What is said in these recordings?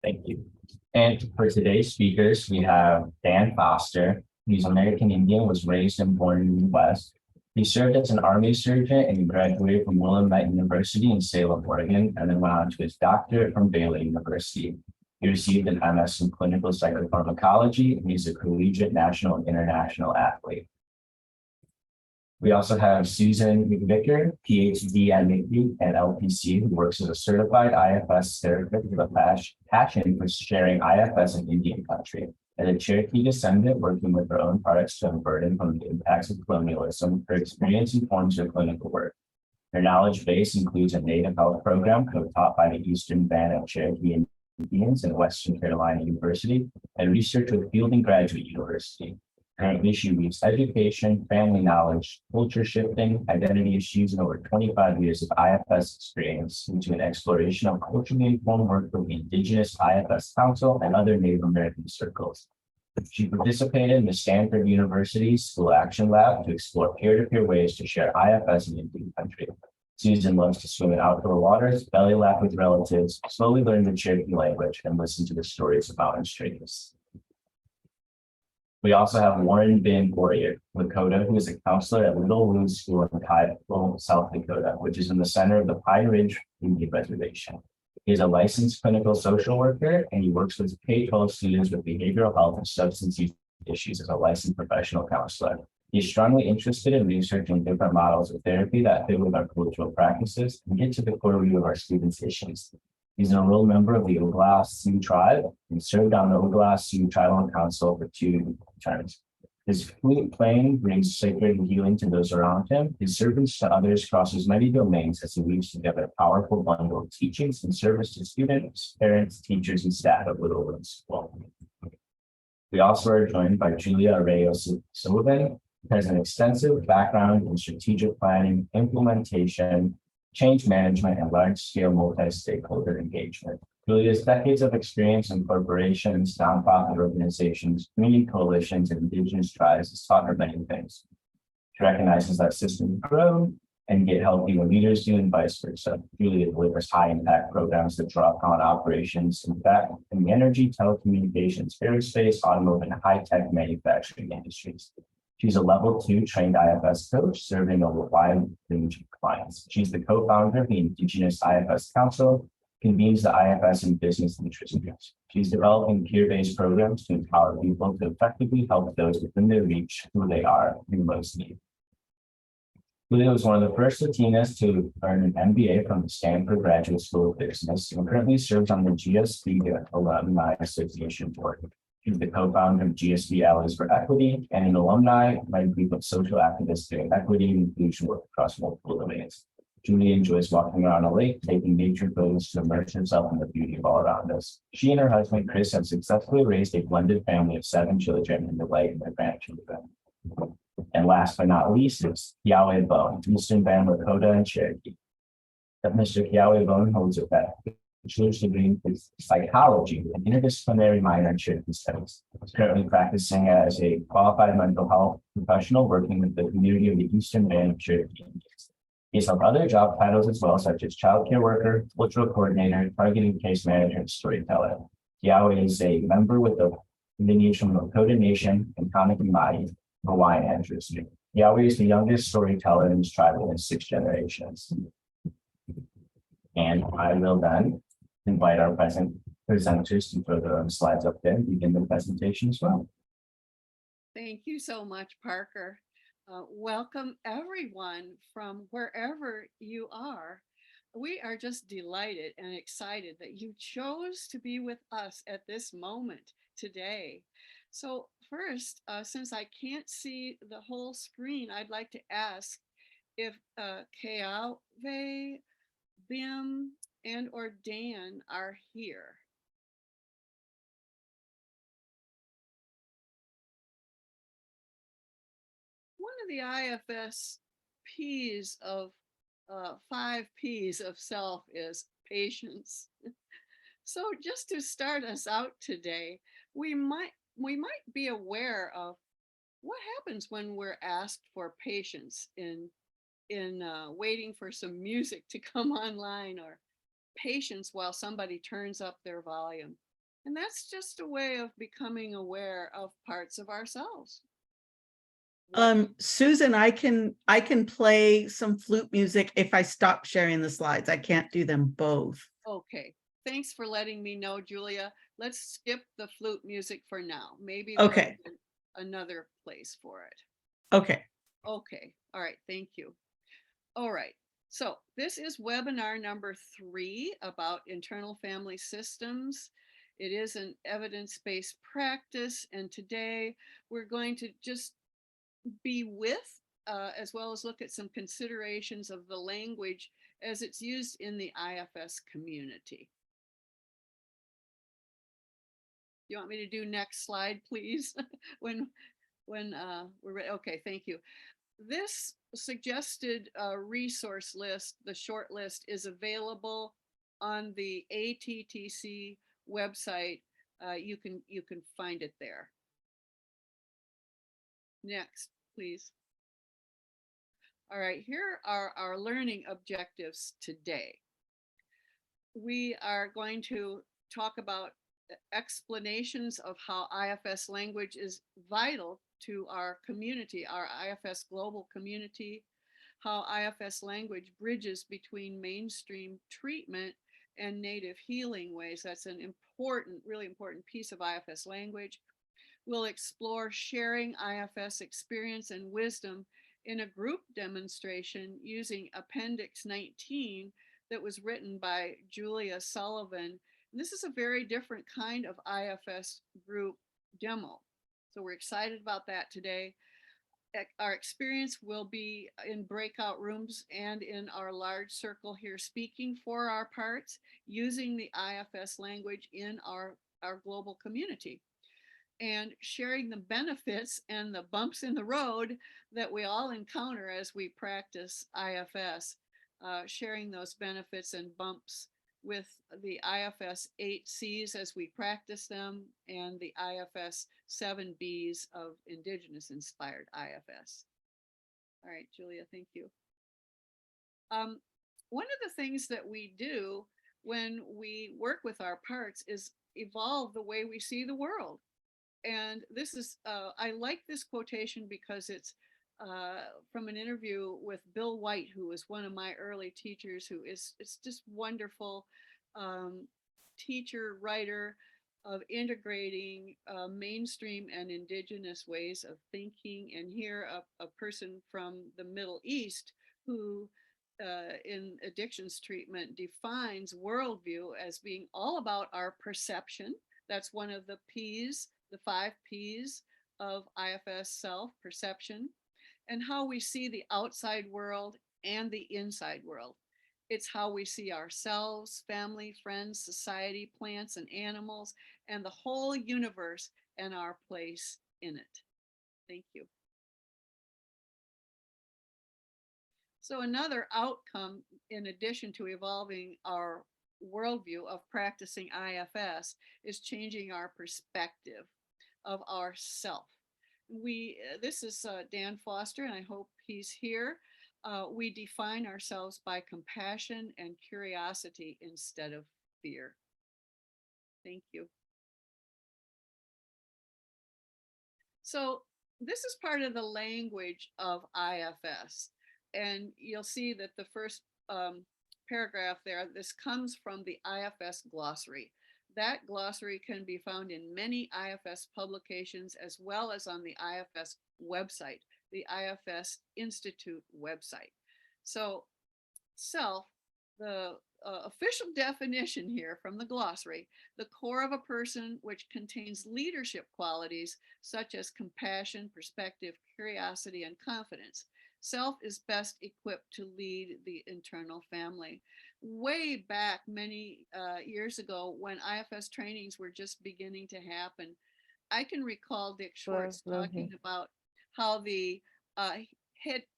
Thank you. And for today's speakers, we have Dan Foster. He's American Indian, was raised and born in the West. He served as an Army surgeon and he graduated from Willamette University in Salem, Oregon, and then went on to his doctorate from Baylor University. He received an MS in clinical psychopharmacology, and he's a collegiate national and international athlete. We also have Suzan McVicker, PhD at MICD and LPC, who works as a certified IFS therapist with a passion for sharing IFS in Indian country. As a Cherokee Descendant working with her own products to unburden from the impacts of colonialism, her experience informs her clinical work. Her knowledge base includes a native health program co-taught by the Eastern Band of Cherokee Indians in Western Carolina University and research with Fielding Graduate University. Currently, she weaves education, family knowledge, culture shifting, identity issues, and over 25 years of IFS experience into an exploration of culturally informed work with the Indigenous IFS Council and other Native American circles. She participated in the Stanford University School Action Lab to explore peer-to-peer ways to share IFS in Indian country. Suzan loves to swim in outdoor waters, belly laugh with relatives, slowly learn the Cherokee language, and listen to the stories of mountain streams. We also have Warren Bin Pourier, Lakota, who is a counselor at Little Woods School in Chatterfall, South Dakota, which is in the center of the Pine Ridge Indian Reservation. He is a licensed clinical social worker, and he works with K-12 students with behavioral health and substance use issues as a licensed professional counselor. He's strongly interested in researching different models of therapy that fit with our cultural practices and get to the core root of our students' issues. He's an enrolled member of the Oglala Sioux tribe and served on the Oglala Sioux Tribal Council for 2 terms. His flute playing brings sacred healing to those around him. His service to others crosses many domains as he weaves together a powerful bundle of teachings and service to students, parents, teachers, and staff at Little Woods School. We also are joined by Julia Arroyo-Sullivan, who has an extensive background in strategic planning, implementation, change management, and large-scale multi-stakeholder engagement. Julia's decades of experience in corporations, nonprofit organizations, community coalitions, and indigenous tribes has taught her many things. She recognizes that systems grow and get healthy when leaders do, and vice versa. Julia delivers high-impact programs that draw upon operations in the energy, telecommunications, aerospace, automotive, and high-tech manufacturing industries. She's a level 2 trained IFS coach serving a wide range of clients. She's the co-founder of the Indigenous IFS Council, convenes the IFS and business interest groups. She's developing peer-based programs to empower people to effectively help those within their reach who they are in most need. Julia was one of the first Latinas to earn an MBA from the Stanford Graduate School of Business and currently serves on the GSB Alumni Association Board. She's the co-founder of GSB Allies for Equity and an alumni by a group of social activists doing equity and inclusion work across multiple domains. Julia enjoys walking around a lake, taking nature photos to immerse herself in the beauty of all around us. She and her husband, Chris, have successfully raised a blended family of 7 children and delight their grandchildren. And last but not least is Yahweh Bone, Eastern Band Lakota and Cherokee. Mr. Yahweh Bone holds a bachelor's degree in psychology and interdisciplinary minor in Cherokee studies. He's currently practicing as a qualified mental health professional working with the community of the Eastern Band of Cherokee Indians. He's held other job titles as well, such as child care worker, cultural coordinator, targeting case manager, and storyteller. Yahweh is a member with the lineage from the Lakota Nation and Kanakimai, Hawaiian ancestry. Yahweh is the youngest storyteller in his tribe in 6 generations. And I will then invite our presenters to throw their own slides up there and begin the presentation as well. Thank you so much, Parker. Welcome everyone from wherever you are. We are just delighted and excited that you chose to be with us at this moment today. So first, since I can't see the whole screen, I'd like to ask if Keawe, Bim, and or Dan are here. One of the IFS P's of 5 P's of self is patience. So just to start us out today, we might be aware of what happens when we're asked for patience in waiting for some music to come online, or patience while somebody turns up their volume. And that's just a way of becoming aware of parts of ourselves. Susan, I can play some flute music if I stop sharing the slides. I can't do them both. Okay. Thanks for letting me know, Julia. Let's skip the flute music for now. Maybe Okay. there'll be another place for it. Okay. Okay. All right. Thank you. All right. So this is webinar number 3 about internal family systems. It is an evidence-based practice. And today we're going to just be with, as well as look at some considerations of the language as it's used in the IFS community. You want me to do next slide, please? when we're ready. Okay, thank you. This suggested resource list, the short list, is available on the ATTC website. You can find it there. Next, please. All right, here are our learning objectives today. We are going to talk about explanations of how IFS language is vital to our community, our IFS global community, how IFS language bridges between mainstream treatment and native healing ways. That's an important, really important piece of IFS language. We'll explore sharing IFS experience and wisdom in a group demonstration using Appendix 19 that was written by Julia Sullivan. And this is a very different kind of IFS group demo. So we're excited about that today. Our experience will be in breakout rooms and in our large circle here, speaking for our parts, using the IFS language in our global community, and sharing the benefits and the bumps in the road that we all encounter as we practice IFS, sharing those benefits and bumps with the IFS 8Cs as we practice them, and the IFS 7Bs of Indigenous inspired IFS. All right, Julia, thank you. One of the things that we do when we work with our parts is evolve the way we see the world. And this is, I like this quotation because it's from an interview with Bill White, who was one of my early teachers, who is, it's just wonderful teacher, writer of integrating mainstream and indigenous ways of thinking. And here a person from the Middle East who in addictions treatment defines worldview as being all about our perception. That's one of the P's, the 5 P's of IFS self, perception, and how we see the outside world and the inside world. It's how we see ourselves, family, friends, society, plants and animals, and the whole universe and our place in it. Thank you. So another outcome, in addition to evolving our worldview of practicing IFS, is changing our perspective of ourself. This is Dan Foster, and I hope he's here. We define ourselves by compassion and curiosity instead of fear. Thank you. So this is part of the language of IFS. And you'll see that the first paragraph there, this comes from the IFS Glossary. That glossary can be found in many IFS publications as well as on the IFS website, the IFS Institute website. So self, the official definition here from the glossary, the core of a person which contains leadership qualities such as compassion, perspective, curiosity, and confidence. Self is best equipped to lead the internal family. Way back many years ago, when IFS trainings were just beginning to happen, I can recall Dick Schwartz talking about how the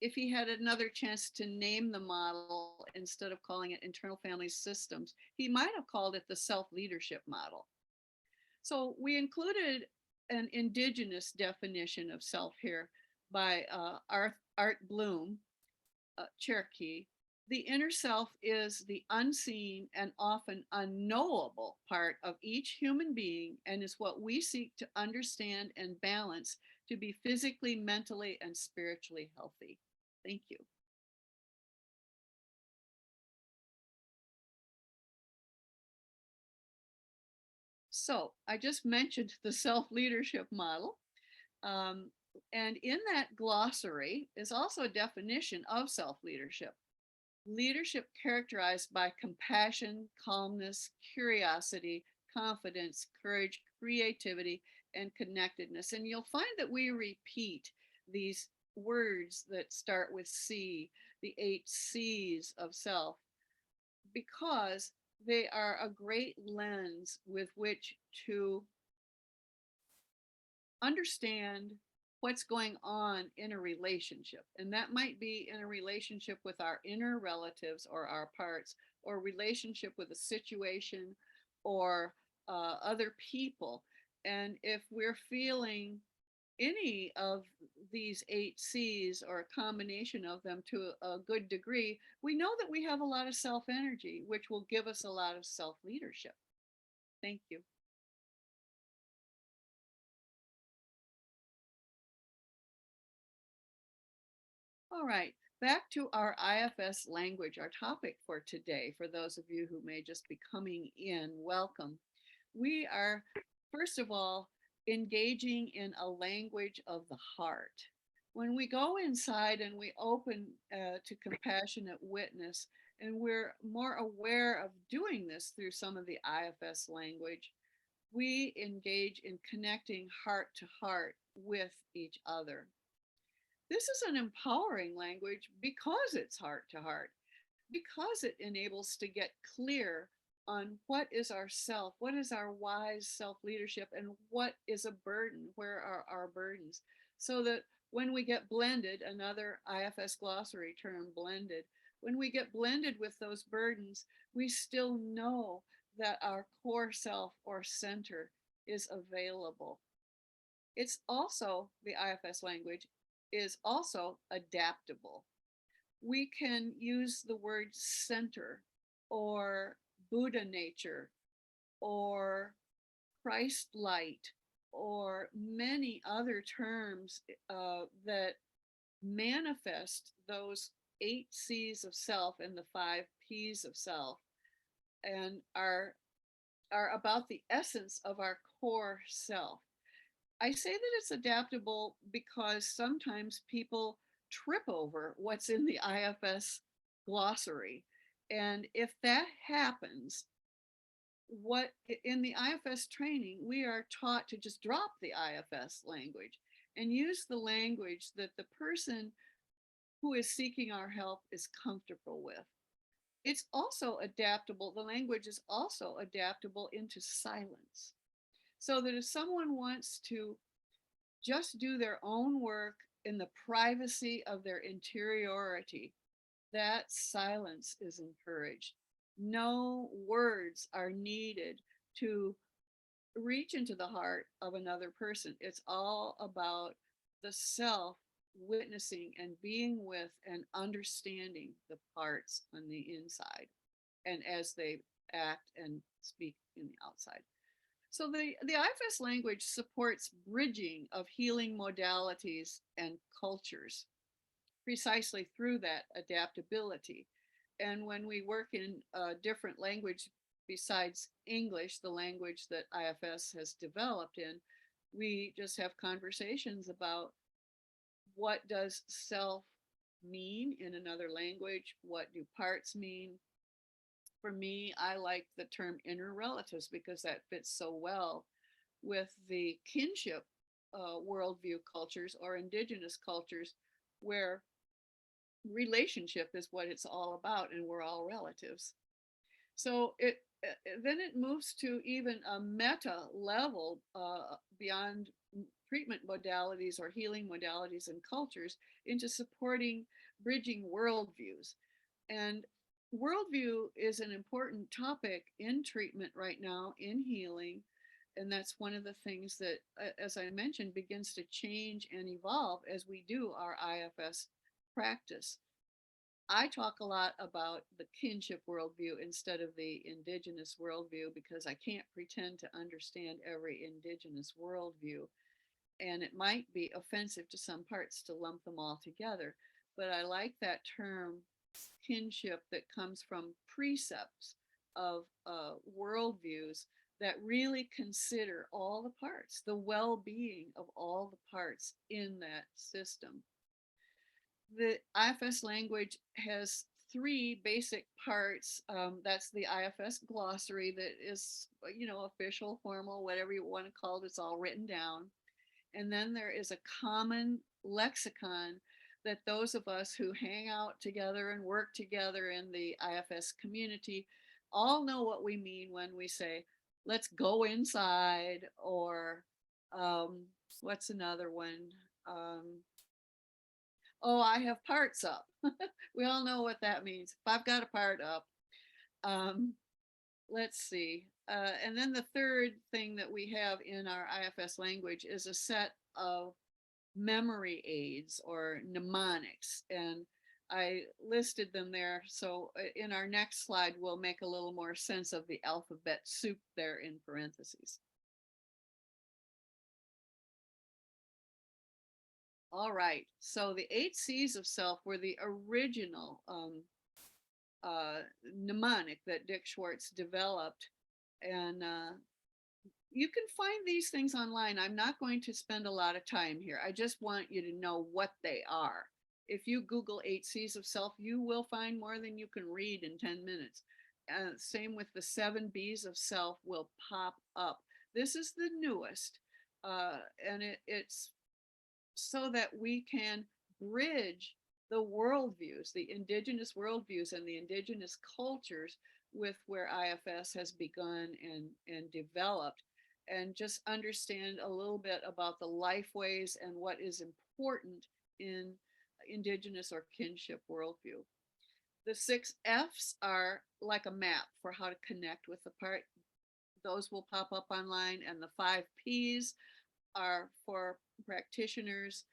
if he had another chance to name the model instead of calling it internal family systems, he might have called it the self-leadership model. So we included an indigenous definition of self here by Art Bloom, Cherokee The inner self is the unseen and often unknowable part of each human being and is what we seek to understand and balance to be physically, mentally, and spiritually healthy. Thank you. So I just mentioned the self-leadership model. Um, and in that glossary is also a definition of self-leadership. Leadership characterized by compassion, calmness, curiosity, confidence, courage, creativity, and connectedness. And you'll find that we repeat these words that start with C, the 8 C's of self, because they are a great lens with which to understand what's going on in a relationship. And that might be in a relationship with our inner relatives or our parts, or relationship with a situation or other people. And if we're feeling any of these 8 C's or a combination of them to a good degree, we know that we have a lot of self energy, which will give us a lot of self leadership. Thank you. All right, back to our IFS language, our topic for today. For those of you who may just be coming in, welcome. We are, first of all, engaging in a language of the heart. When we go inside and we open to compassionate witness, and we're more aware of doing this through some of the IFS language, we engage in connecting heart to heart with each other. This is an empowering language because it's heart to heart, because it enables to get clear on what is our self, what is our wise self leadership, and what is a burden, where are our burdens, so that when we get blended, another IFS glossary term, blended, when we get blended with those burdens, we still know that our core self or center is available. It's also, the IFS language is also adaptable. We can use the word center or Buddha nature or Christ light or many other terms that manifest those 8 C's of self and the 5 P's of self, and are about the essence of our core self. I say that it's adaptable because sometimes people trip over what's in the IFS glossary. And if that happens, what in the IFS training, we are taught to just drop the IFS language and use the language that the person who is seeking our help is comfortable with. It's also adaptable. The language is also adaptable into silence. So that if someone wants to just do their own work in the privacy of their interiority, that silence is encouraged. No words are needed to reach into the heart of another person. It's all about the self witnessing and being with and understanding the parts on the inside and as they act and speak in the outside. So the IFS language supports bridging of healing modalities and cultures precisely through that adaptability. And when we work in a different language besides English, the language that IFS has developed in, we just have conversations about what does self mean in another language? What do parts mean? For me, I like the term inner relatives because that fits so well with the kinship worldview cultures or indigenous cultures where relationship is what it's all about and we're all relatives. So then it moves to even a meta level beyond treatment modalities or healing modalities and cultures into supporting bridging worldviews. And worldview is an important topic in treatment right now, in healing. And that's one of the things that, as I mentioned, begins to change and evolve as we do our IFS practice. I talk a lot about the kinship worldview instead of the indigenous worldview because I can't pretend to understand every indigenous worldview. And it might be offensive to some parts to lump them all together. But I like that term kinship that comes from precepts of worldviews that really consider all the parts, the well-being of all the parts in that system. The IFS language has three basic parts. That's the IFS glossary that is, official, formal, whatever you want to call it. It's all written down. And then there is a common lexicon that those of us who hang out together and work together in the IFS community all know what we mean when we say, let's go inside, or what's another one? Oh, I have parts up. We all know what that means. If I've got a part up, let's see. And then the third thing that we have in our IFS language is a set of memory aids or mnemonics. And I listed them there. So in our next slide, we'll make a little more sense of the alphabet soup there in parentheses. All right, so the 8 C's of self were the original mnemonic that Dick Schwartz developed. And you can find these things online. I'm not going to spend a lot of time here. I just want you to know what they are. If you Google 8 C's of self, you will find more than you can read in 10 minutes. Same with the 7 B's of self will pop up. This is the newest, and it's so that we can bridge the worldviews, the indigenous worldviews and the indigenous cultures with where IFS has begun and developed, and just understand a little bit about the life ways and what is important in indigenous or kinship worldview. The 6 F's are like a map for how to connect with the part. Those will pop up online. And the 5 P's are for practitioners.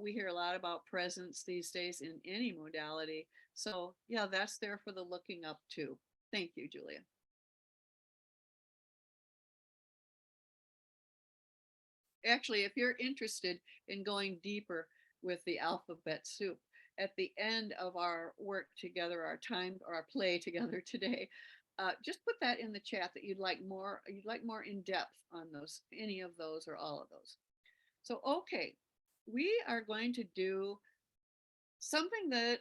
We hear a lot about presence these days in any modality. So yeah, that's there for the looking up too. Thank you, Julia. Actually, if you're interested in going deeper with the alphabet soup, at the end of our work together, our time or our play together today, just put that in the chat that you'd like more in depth on those, any of those or all of those. So, okay, we are going to do something that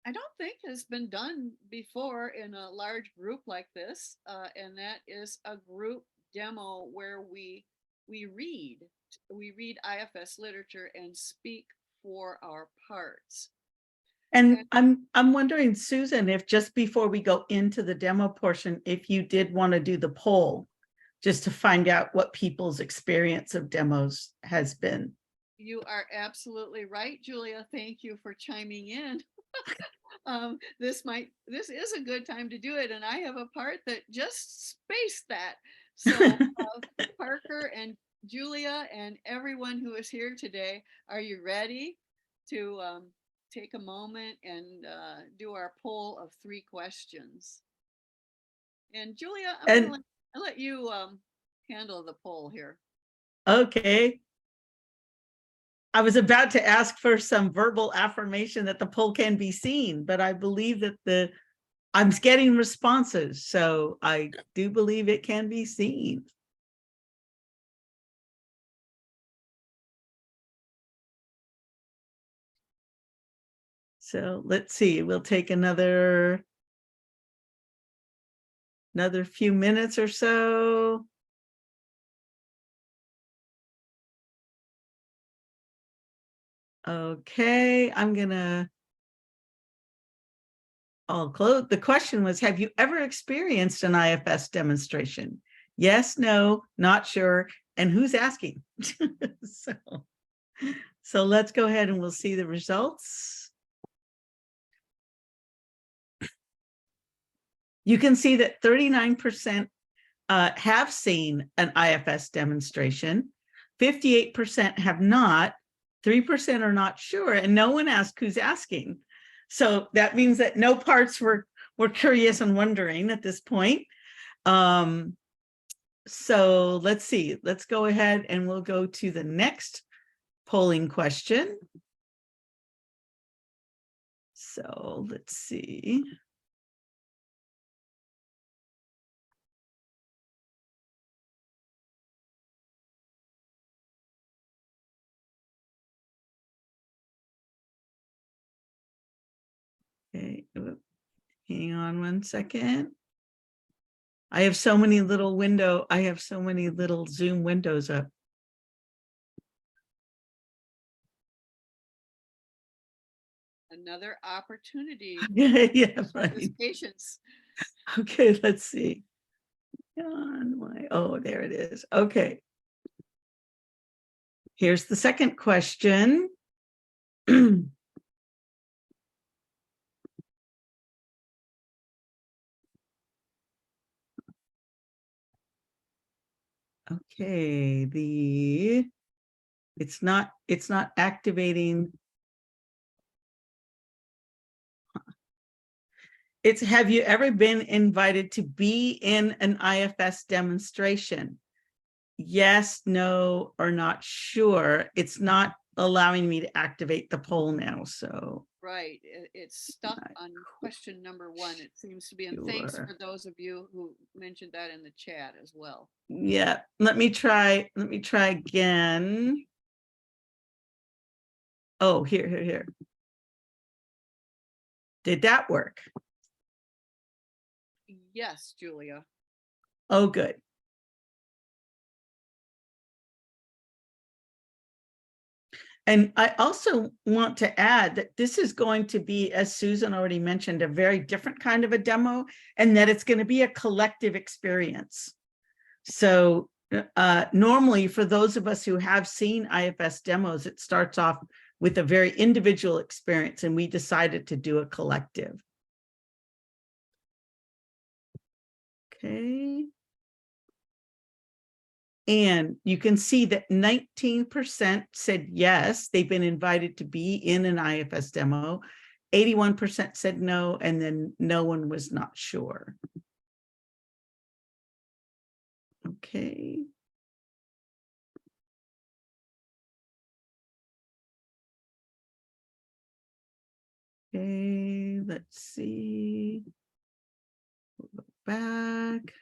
I don't think has been done before in a large group like this, and that is a group demo where we read IFS literature and speak for our parts. And I'm wondering, Susan, if just before we go into the demo portion, if you did want to do the poll, just to find out what people's experience of demos has been. You are absolutely right, Julia. Thank you for chiming in. This is a good time to do it, and I have a part that just spaced that. So Parker and Julia and everyone who is here today, are you ready to take a moment and do our poll of 3 questions? And Julia, I'm going to let you handle the poll here. Okay. I was about to ask for some verbal affirmation that the poll can be seen, but I believe that I'm getting responses, so I do believe it can be seen. So let's see, we'll take another few minutes or so. Okay, I'll close. The question was, have you ever experienced an IFS demonstration? Yes, no, not sure, and who's asking? So let's go ahead and we'll see the results. You can see that 39% have seen an IFS demonstration, 58% have not, 3% are not sure, and no one asked who's asking. So that means that no parts were curious and wondering at this point. So let's see, let's go ahead and we'll go to the next polling question. So let's see. Okay, hang on one second. I have so many little Zoom windows up. Another opportunity Yeah, for right. this patience. Okay, let's see. Oh, there it is. Okay. Here's the second question. Okay, it's not activating. It's, have you ever been invited to be in an IFS demonstration? Yes, no, or not sure. It's not allowing me to activate the poll now, so. Right, it's stuck on question number 1, it seems to be, and thanks Sure. for those of you who mentioned that in the chat as well. Yeah, let me try again. Oh, here. Did that work? Yes, Julia. Oh, good. And I also want to add that this is going to be, as Susan already mentioned, a very different kind of a demo, and that it's going to be a collective experience. So normally for those of us who have seen IFS demos, it starts off with a very individual experience, and we decided to do a collective. Okay. And you can see that 19% said yes, they've been invited to be in an IFS demo. 81% said no, and then no one was not sure. Okay. Okay, let's see. We'll go back.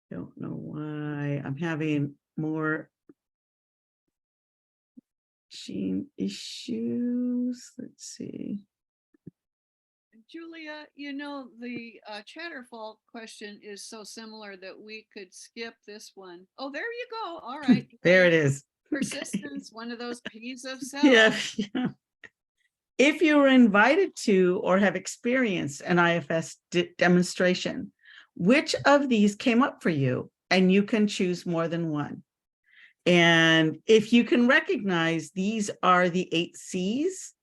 Don't know why I'm having more machine issues. Let's see. Julia, you know, the Chatterfall question is so similar that we could skip this one. Oh, there you go. All right. There it is. Persistence, one of those P's of self. Yeah. If you were invited to or have experienced an IFS demonstration, which of these came up for you? And you can choose more than one. And if you can recognize, these are the 8 C's,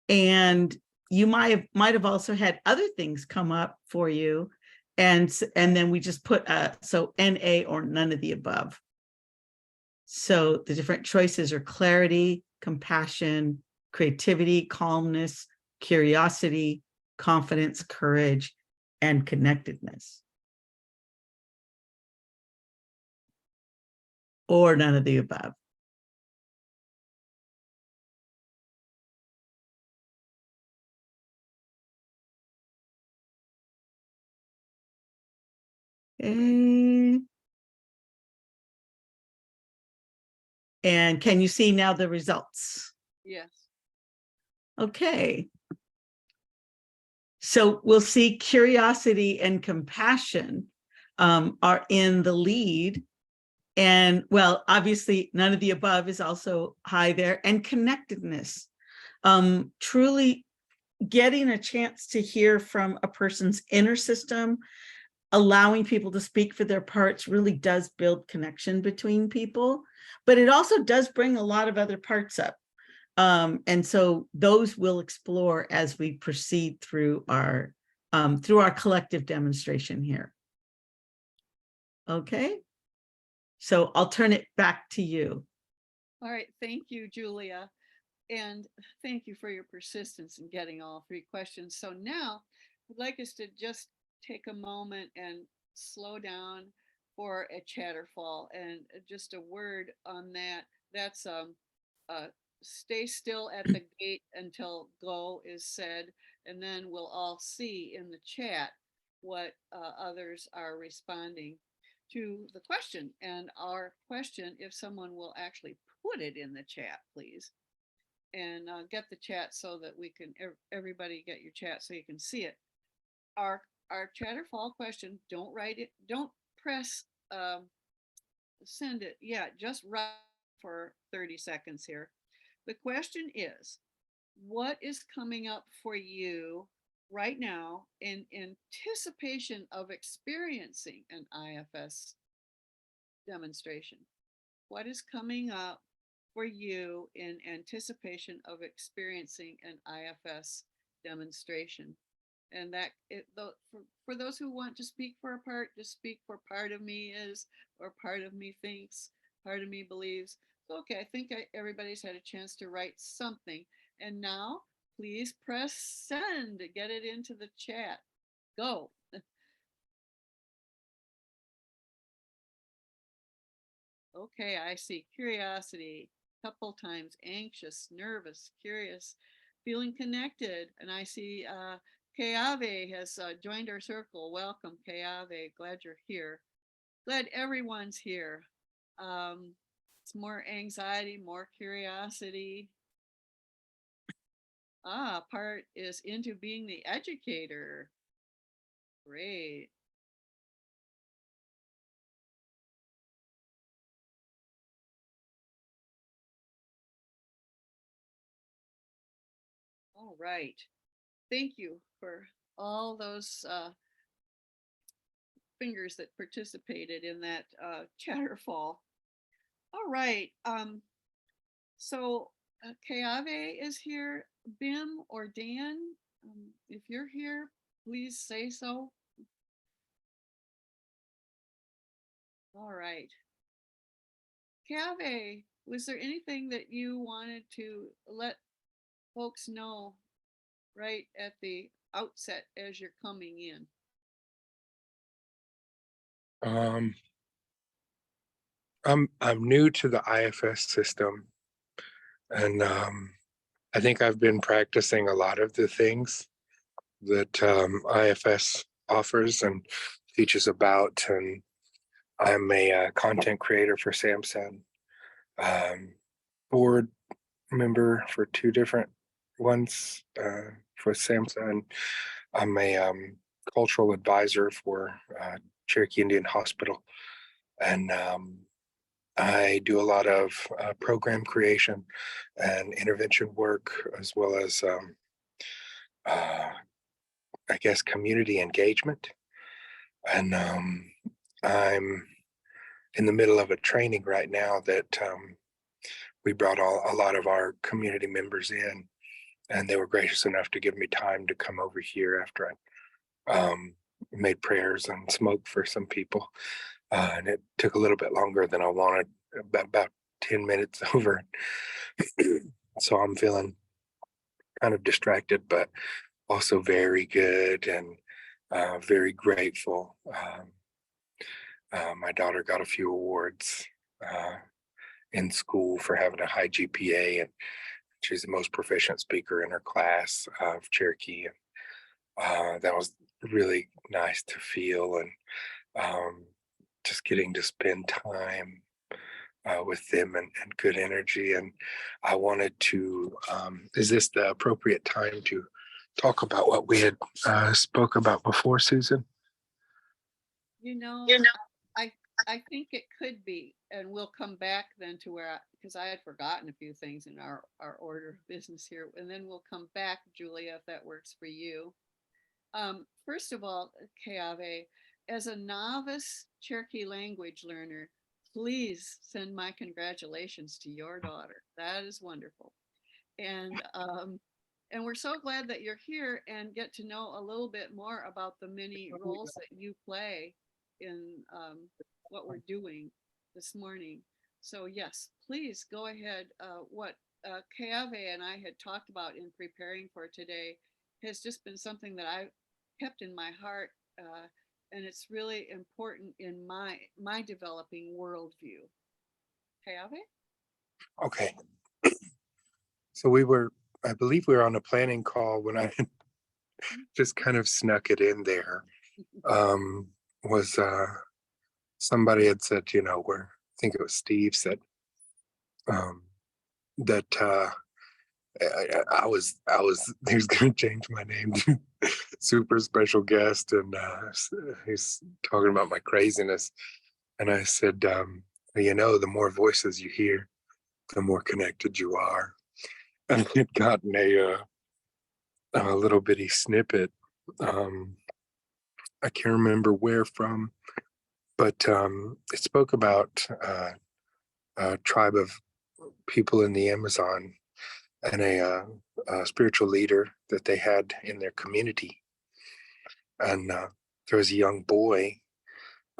and you might have also had other things come up for you, and then we just put so NA or none of the above. So the different choices are clarity, compassion, creativity, calmness, curiosity, confidence, courage, and connectedness. Or none of the above. Okay. And can you see now the results? Yes. Okay. So we'll see curiosity and compassion are in the lead. And well, obviously none of the above is also high there, and connectedness. Truly getting a chance to hear from a person's inner system, allowing people to speak for their parts really does build connection between people, but it also does bring a lot of other parts up. And so those we'll explore as we proceed through our collective demonstration here. Okay, so I'll turn it back to you. All right, thank you, Julia. And thank you for your persistence in getting all 3 questions. So now I'd like us to just take a moment and slow down for a Chatterfall, and just a word on that. That's stay still at the gate until go is said, and then we'll all see in the chat what others are responding to the question. And our question, if someone will actually put it in the chat, please, and get the chat so that we can, everybody get your chat so you can see it. Our Chatterfall question, don't write it, don't press send it yet, just write for 30 seconds here. The question is, what is coming up for you right now in anticipation of experiencing an IFS demonstration? What is coming up for you in anticipation of experiencing an IFS demonstration? And that for those who want to speak for a part, just speak for part of me is, or part of me thinks, part of me believes. Okay, I think everybody's had a chance to write something. And now please press send to get it into the chat. Go. Okay, I see curiosity, couple times, anxious, nervous, curious, feeling connected. And I see Keave has joined our circle. Welcome, Keave. Glad you're here. Glad everyone's here. It's more anxiety, more curiosity. Part is into being the educator. Great. All right. Thank you for all those fingers that participated in that Chatterfall. All right. So Keave is here. Bim or Dan, if you're here, please say so. All right. Keave, was there anything that you wanted to let folks know right at the outset as you're coming in? I'm new to the IFS system, and I think I've been practicing a lot of the things that IFS offers and teaches about. And I'm a content creator for Samsung, board member for 2 different ones for Samsung. I'm a cultural advisor for Cherokee Indian Hospital, and I do a lot of program creation and intervention work, as well as, I guess, community engagement. And I'm in the middle of a training right now that we brought a lot of our community members in, and they were gracious enough to give me time to come over here after I made prayers and smoked for some people. And it took a little bit longer than I wanted, about 10 minutes over. So I'm feeling kind of distracted, but also very good and very grateful. My daughter got a few awards in school for having a high GPA, and she's the most proficient speaker in her class of Cherokee. That was really nice to feel, and just getting to spend time with them and good energy. And I wanted to, is this the appropriate time to talk about what we had spoke about before, Susan? I think it could be, and we'll come back then to where, because I had forgotten a few things in our order of business here, and then we'll come back, Julia, if that works for you. First of all, Keave, as a novice Cherokee language learner, please send my congratulations to your daughter. That is wonderful. And we're so glad that you're here and get to know a little bit more about the many roles that you play in what we're doing this morning. So yes, please go ahead. What Keave and I had talked about in preparing for today has just been something that I've kept in my heart, and it's really important in my developing worldview. Keave? Okay. So I believe we were on a planning call when I just kind of snuck it in there. Was somebody had said, I think it was Steve said that I was he was going to change my name to super special guest, and he's talking about my craziness, and I said, the more voices you hear, the more connected you are. And it gotten a little bitty snippet. I can't remember where from, but it spoke about a tribe of people in the Amazon and a spiritual leader that they had in their community. And there was a young boy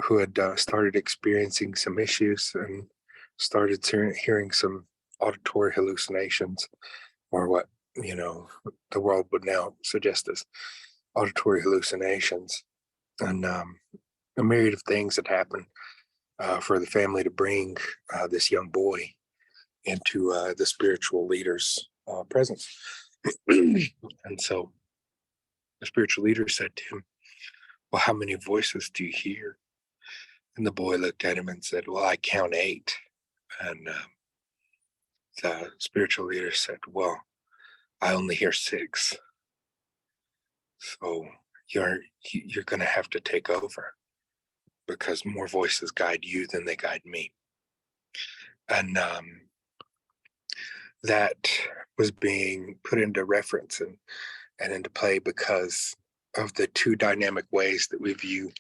who had started experiencing some issues and started hearing some auditory hallucinations, or what the world would now suggest as auditory hallucinations. And a myriad of things had happened for the family to bring this young boy into the spiritual leader's presence. And so the spiritual leader said to him, "Well, how many voices do you hear?" And the boy looked at him and said, "Well, I count 8. And the spiritual leader said, "Well, I only hear 6. So you're going to have to take over, because more voices guide you than they guide me." And that was being put into reference and into play because of the two dynamic ways that we view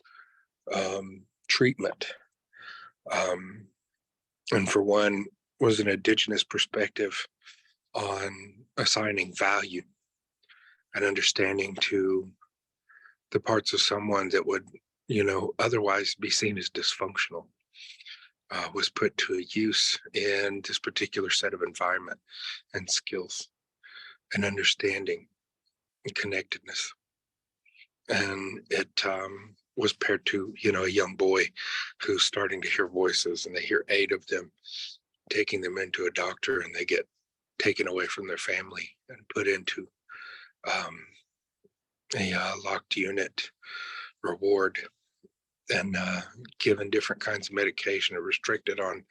treatment. And for one was an indigenous perspective on assigning value and understanding to the parts of someone that would, otherwise be seen as dysfunctional, was put to use in this particular set of environment and skills and understanding and connectedness. And it was paired to, a young boy who's starting to hear voices, and they hear 8 of them, taking them into a doctor, and they get taken away from their family and put into a locked unit reward, and given different kinds of medication, or restricted on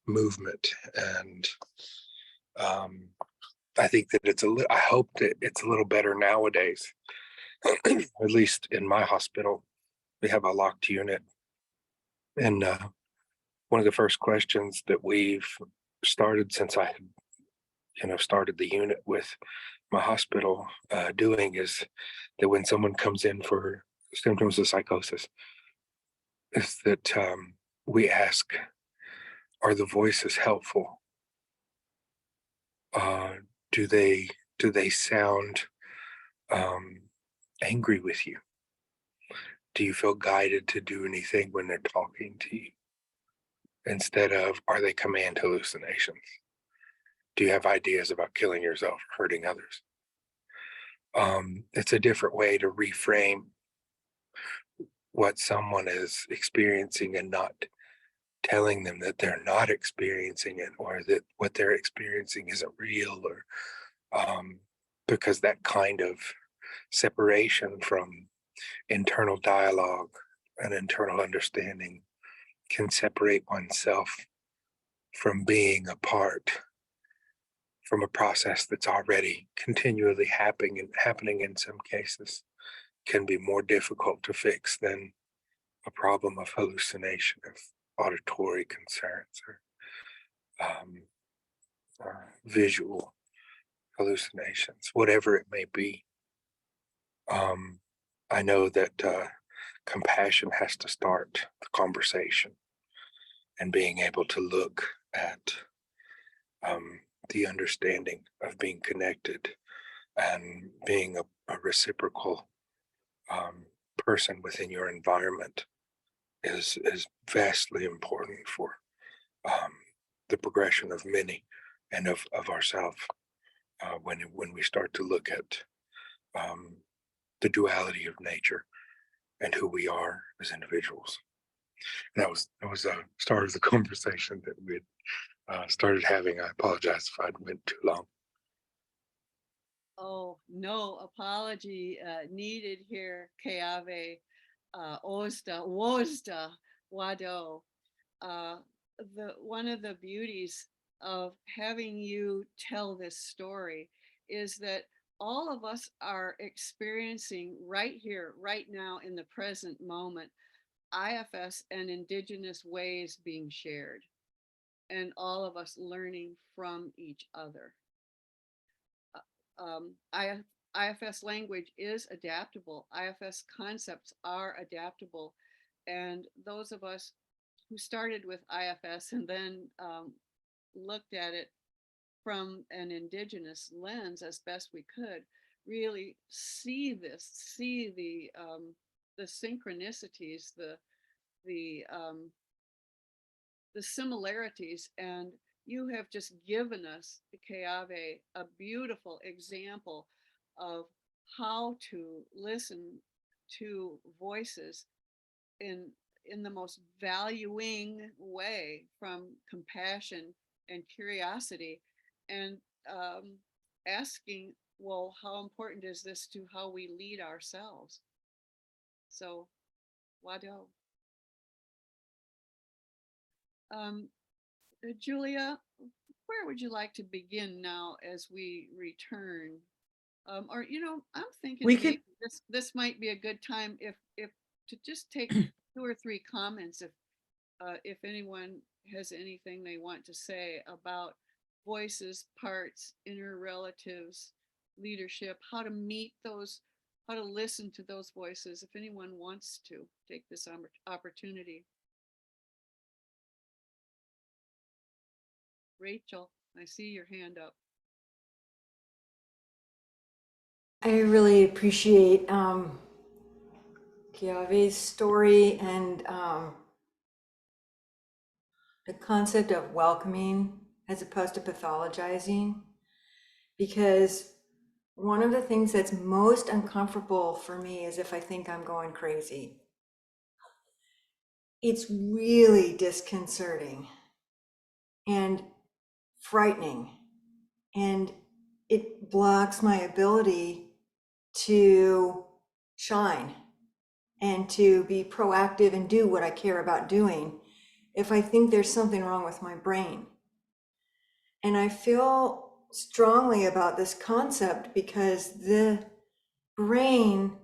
movement. And I think that I hope that it's a little better nowadays. At least in my hospital, we have a locked unit. And one of the first questions that we've started since I had, started the unit with my hospital doing is that when someone comes in for symptoms of psychosis, is that we ask, are the voices helpful? Do they sound angry with you? Do you feel guided to do anything when they're talking to you? Instead of, are they command hallucinations? Do you have ideas about killing yourself or hurting others? It's a different way to reframe what someone is experiencing, and not telling them that they're not experiencing it, or that what they're experiencing isn't real, or because that kind of separation from internal dialogue and internal understanding can separate oneself from being a part from a process that's already continually happening in some cases, can be more difficult to fix than a problem of hallucination, of auditory concerns, or visual hallucinations, whatever it may be. I know that compassion has to start the conversation, and being able to look at the understanding of being connected and being a reciprocal person within your environment is vastly important for the progression of many and of ourselves when we start to look at the duality of nature and who we are as individuals. And that was the start of the conversation that we had started having. I apologize if I went too long. Oh, no apology needed here, Keave, Wozda, Wado. One of the beauties of having you tell this story is that all of us are experiencing right here, right now, in the present moment, IFS and Indigenous ways being shared, and all of us learning from each other. IFS language is adaptable. IFS concepts are adaptable. And those of us who started with IFS and then looked at it from an Indigenous lens as best we could, really see the synchronicities, the similarities. And you have just given us, Keave, a beautiful example of how to listen to voices in the most valuing way, from compassion and curiosity, and asking, well, how important is this to how we lead ourselves? So, Wado. Julia, where would you like to begin now as we return? Or, I'm thinking We maybe could- this might be a good time if to just take 2 or 3 comments if anyone has anything they want to say about voices, parts, inner relatives, leadership, how to meet those, how to listen to those voices, if anyone wants to take this opportunity. Rachel, I see your hand up. I really appreciate Keave's story and the concept of welcoming as opposed to pathologizing, because one of the things that's most uncomfortable for me is if I think I'm going crazy. It's really disconcerting and frightening, and it blocks my ability to shine and to be proactive and do what I care about doing if I think there's something wrong with my brain. And I feel strongly about this concept because the brain,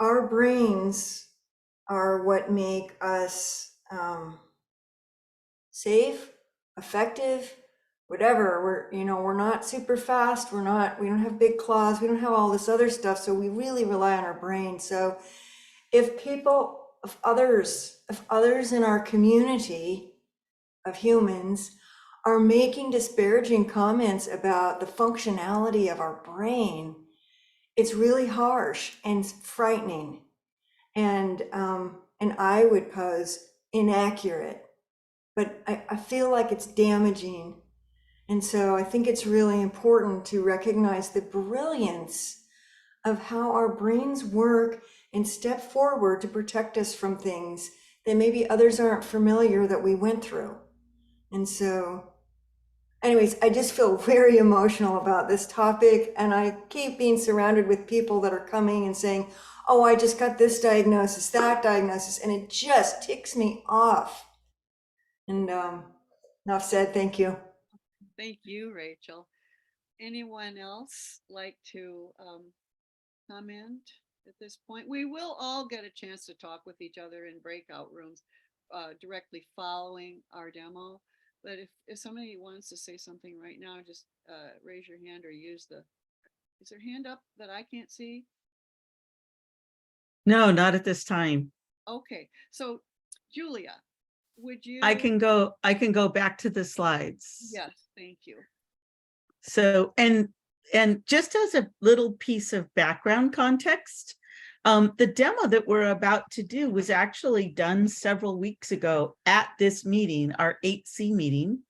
our brains are what make us safe, effective, whatever. We're not super fast. We don't have big claws. We don't have all this other stuff. So we really rely on our brain. So if others in our community of humans are making disparaging comments about the functionality of our brain, it's really harsh and frightening, and I would pose inaccurate, but I feel like it's damaging. And so I think it's really important to recognize the brilliance of how our brains work and step forward to protect us from things that maybe others aren't familiar that we went through. And so anyways, I just feel very emotional about this topic, and I keep being surrounded with people that are coming and saying, oh, I just got this diagnosis, that diagnosis, and it just ticks me off. And enough said, thank you. Thank you, Rachel. Anyone else like to comment at this point? We will all get a chance to talk with each other in breakout rooms directly following our demo. But if somebody wants to say something right now, just raise your hand or use is there a hand up that I can't see? No, not at this time. Okay, so Julia, would you? I can go back to the slides. Yes, thank you. So, and just as a little piece of background context, the demo that we're about to do was actually done several weeks ago at this meeting, our 8C meeting,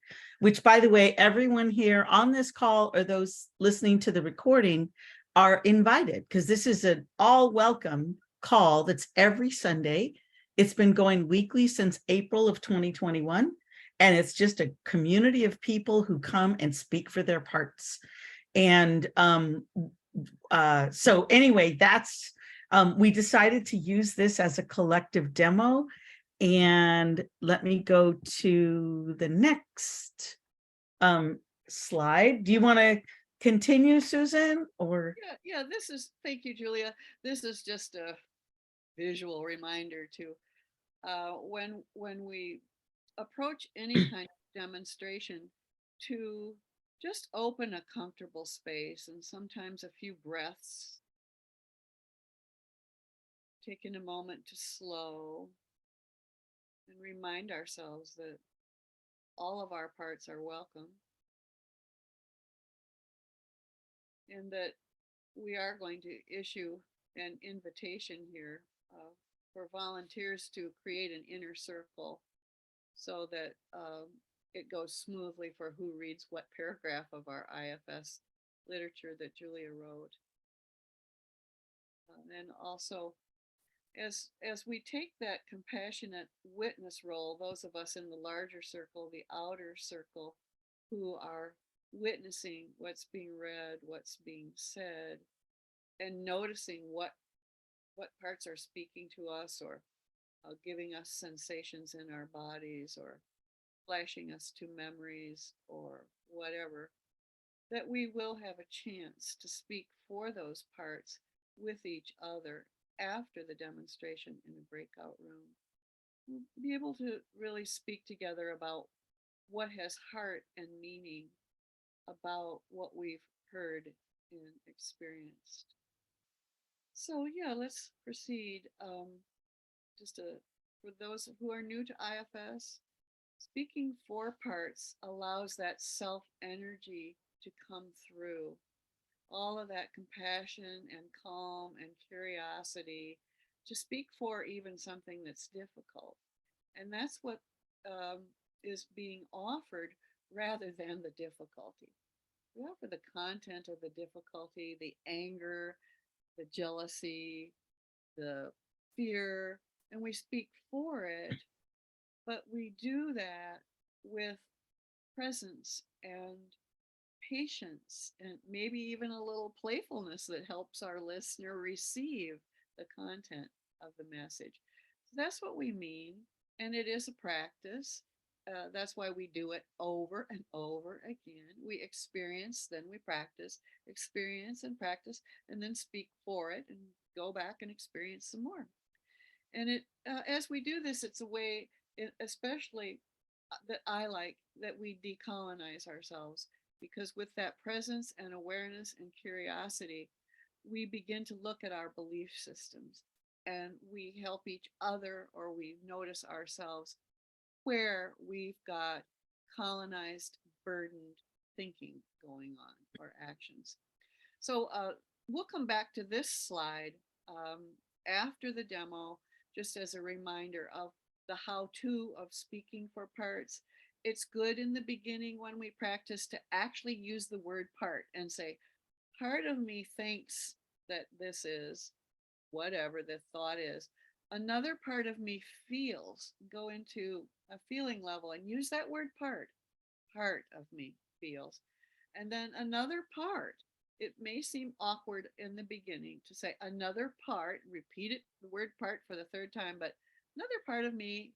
which, by the way, everyone here on this call or those listening to the recording are invited, because this is an all welcome call that's every Sunday. It's been going weekly since April of 2021. And it's just a community of people who come and speak for their parts. And so anyway, that's, we decided to use this as a collective demo. And let me go to the next slide. Do you want to continue, Susan, or? Yeah, thank you, Julia. This is just a visual reminder to when we approach any kind of demonstration, to just open a comfortable space and sometimes a few breaths, taking a moment to slow and remind ourselves that all of our parts are welcome and that we are going to issue an invitation here for volunteers to create an inner circle so that it goes smoothly for who reads what paragraph of our IFS literature that Julia wrote. And also, as we take that compassionate witness role, those of us in the larger circle, the outer circle, who are witnessing what's being read, what's being said, and noticing what parts are speaking to us or giving us sensations in our bodies or flashing us to memories or whatever, that we will have a chance to speak for those parts with each other after the demonstration in a breakout room. We'll be able to really speak together about what has heart and meaning about what we've heard and experienced. So yeah, let's proceed. For those who are new to IFS, speaking for parts allows that self energy to come through. All of that compassion and calm and curiosity to speak for even something that's difficult. And that's what is being offered rather than the difficulty. We offer the content of the difficulty, the anger, the jealousy, the fear, and we speak for it, but we do that with presence and patience and maybe even a little playfulness that helps our listener receive the content of the message. So that's what we mean, and it is a practice. That's why we do it over and over again. We experience, then we practice, experience and practice, and then speak for it and go back and experience some more. And as we do this, it's a way, especially that I like, that we decolonize ourselves, because with that presence and awareness and curiosity, we begin to look at our belief systems and we help each other, or we notice ourselves where we've got colonized, burdened thinking going on or actions. So we'll come back to this slide after the demo, just as a reminder of the how-to of speaking for parts. It's good in the beginning when we practice to actually use the word part and say, part of me thinks that this is whatever the thought is. Another part of me feels, go into a feeling level and use that word part of me feels. And then another part, it may seem awkward in the beginning to say another part, repeat it, the word part for the third time, but another part of me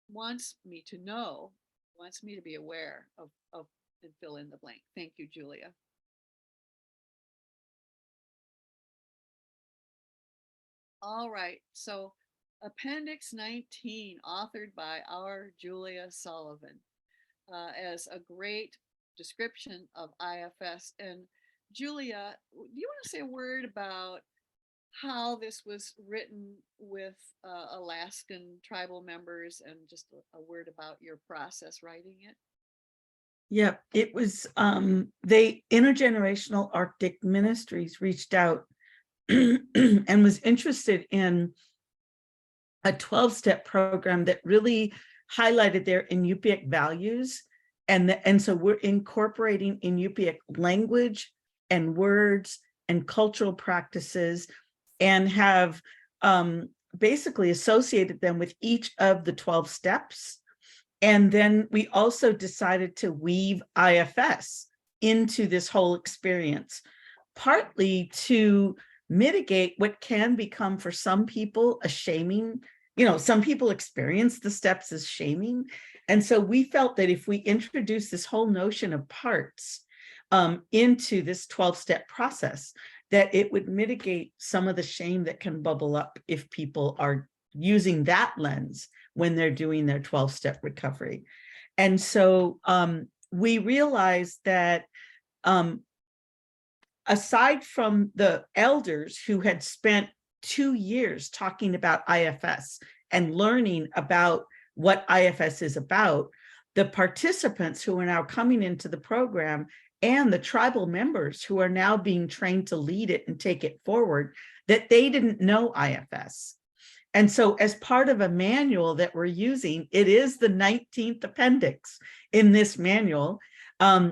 wants me to know, wants me to be aware of and fill in the blank. Thank you, Julia. All right, so Appendix 19, authored by our Julia Sullivan, as a great description of IFS. And Julia, do you want to say a word about how this was written with Alaskan tribal members, and just a word about your process writing it? Yep, it was they Intergenerational Arctic Ministries reached out and was interested in a 12-step program that really highlighted their Inupiaq values. And so we're incorporating Inupiaq language and words and cultural practices, and have basically associated them with each of the 12 steps. And then we also decided to weave IFS into this whole experience, partly to mitigate what can become for some people a shaming. Some people experience the steps as shaming. And so we felt that if we introduce this whole notion of parts into this 12-step process, that it would mitigate some of the shame that can bubble up if people are using that lens when they're doing their 12-step recovery. And so we realized that aside from the elders who had spent 2 years talking about IFS and learning about what IFS is about, the participants who are now coming into the program and the tribal members who are now being trained to lead it and take it forward, that they didn't know IFS. And so as part of a manual that we're using, it is the 19th appendix in this manual.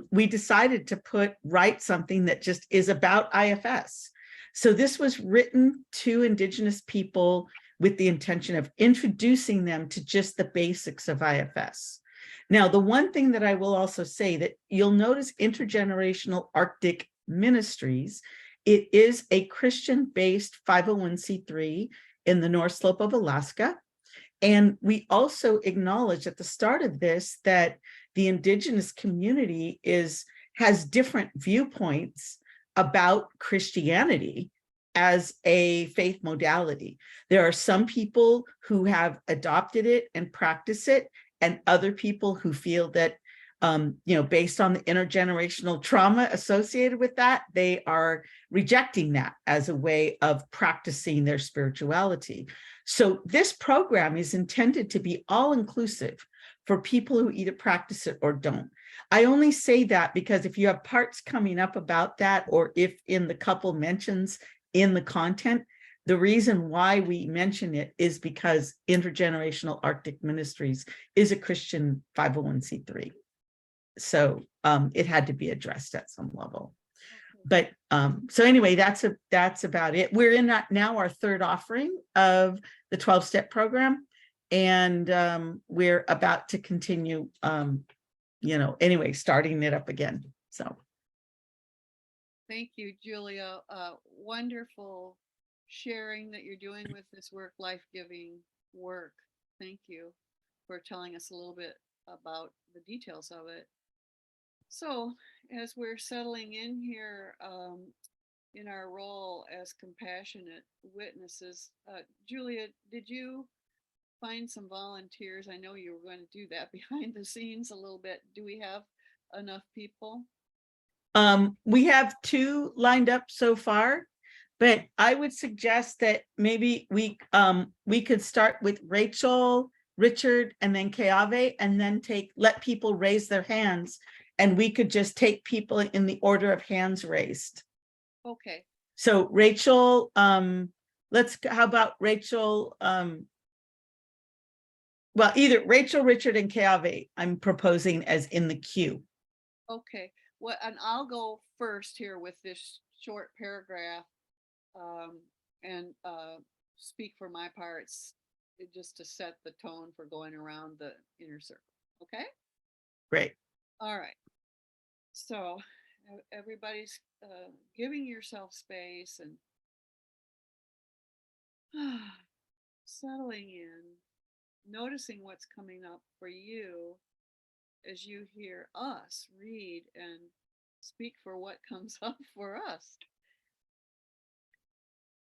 We decided to write something that just is about IFS. So this was written to Indigenous people with the intention of introducing them to just the basics of IFS. Now, the one thing that I will also say that you'll notice Intergenerational Arctic Ministries, it is a Christian-based 501c3 in the North Slope of Alaska. And we also acknowledge at the start of this that the Indigenous community has different viewpoints about Christianity as a faith modality. There are some people who have adopted it and practice it, and other people who feel that, based on the intergenerational trauma associated with that, they are rejecting that as a way of practicing their spirituality. So this program is intended to be all-inclusive for people who either practice it or don't. I only say that because if you have parts coming up about that, or if in the couple mentions in the content, the reason why we mention it is because Intergenerational Arctic Ministries is a Christian 501c3. So it had to be addressed at some level. But so anyway, that's about it. We're in now our third offering of the 12-step program, and we're about to continue, anyway, starting it up again. So. Thank you, Julia. Wonderful sharing that you're doing with this work, life-giving work. Thank you for telling us a little bit about the details of it. So as we're settling in here in our role as compassionate witnesses, Julia, did you find some volunteers? I know you were going to do that behind the scenes a little bit. Do we have enough people? We have 2 lined up so far, but I would suggest that maybe we could start with Rachel, Richard, and then Keave, and then let people raise their hands, and we could just take people in the order of hands raised. Okay. So Rachel, how about Rachel? Well, either Rachel, Richard, and Keave, I'm proposing as in the queue. Okay. Well, and I'll go first here with this short paragraph and speak for my parts, just to set the tone for going around the inner circle. Okay? Great. All right. So everybody's giving yourself space and settling in, noticing what's coming up for you as you hear us read and speak for what comes up for us.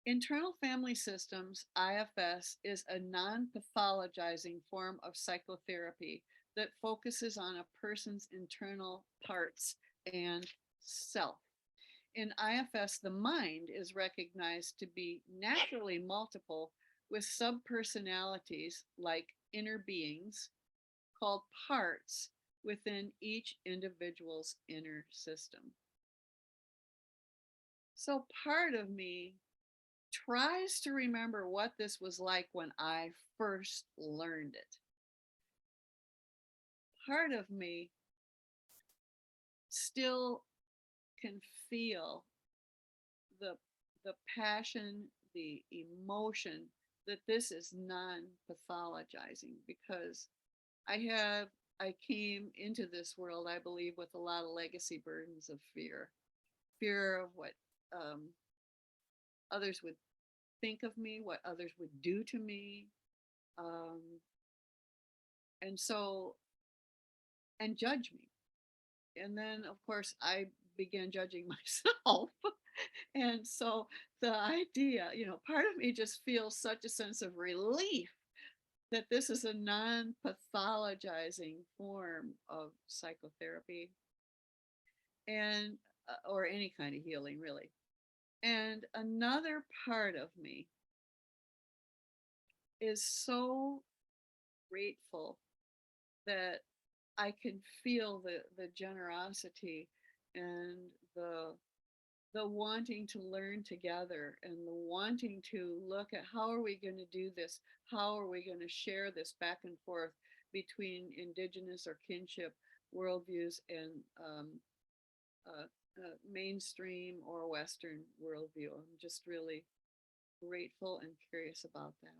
Internal family systems, IFS, is a non-pathologizing form of psychotherapy that focuses on a person's internal parts and self. In IFS, the mind is recognized to be naturally multiple with subpersonalities like inner beings called parts within each individual's inner system. So part of me tries to remember what this was like when I first learned it. Part of me still can feel the passion, the emotion that this is non-pathologizing, because I came into this world, I believe, with a lot of legacy burdens of fear of what others would think of me, what others would do to me, and judge me. And then, of course, I began judging myself. And so the idea, part of me just feels such a sense of relief that this is a non-pathologizing form of psychotherapy and or any kind of healing, really. And another part of me is so grateful that I can feel the generosity and the wanting to learn together, and the wanting to look at how are we going to do this? How are we going to share this back and forth between indigenous or kinship worldviews and mainstream or Western worldview? I'm just really grateful and curious about that.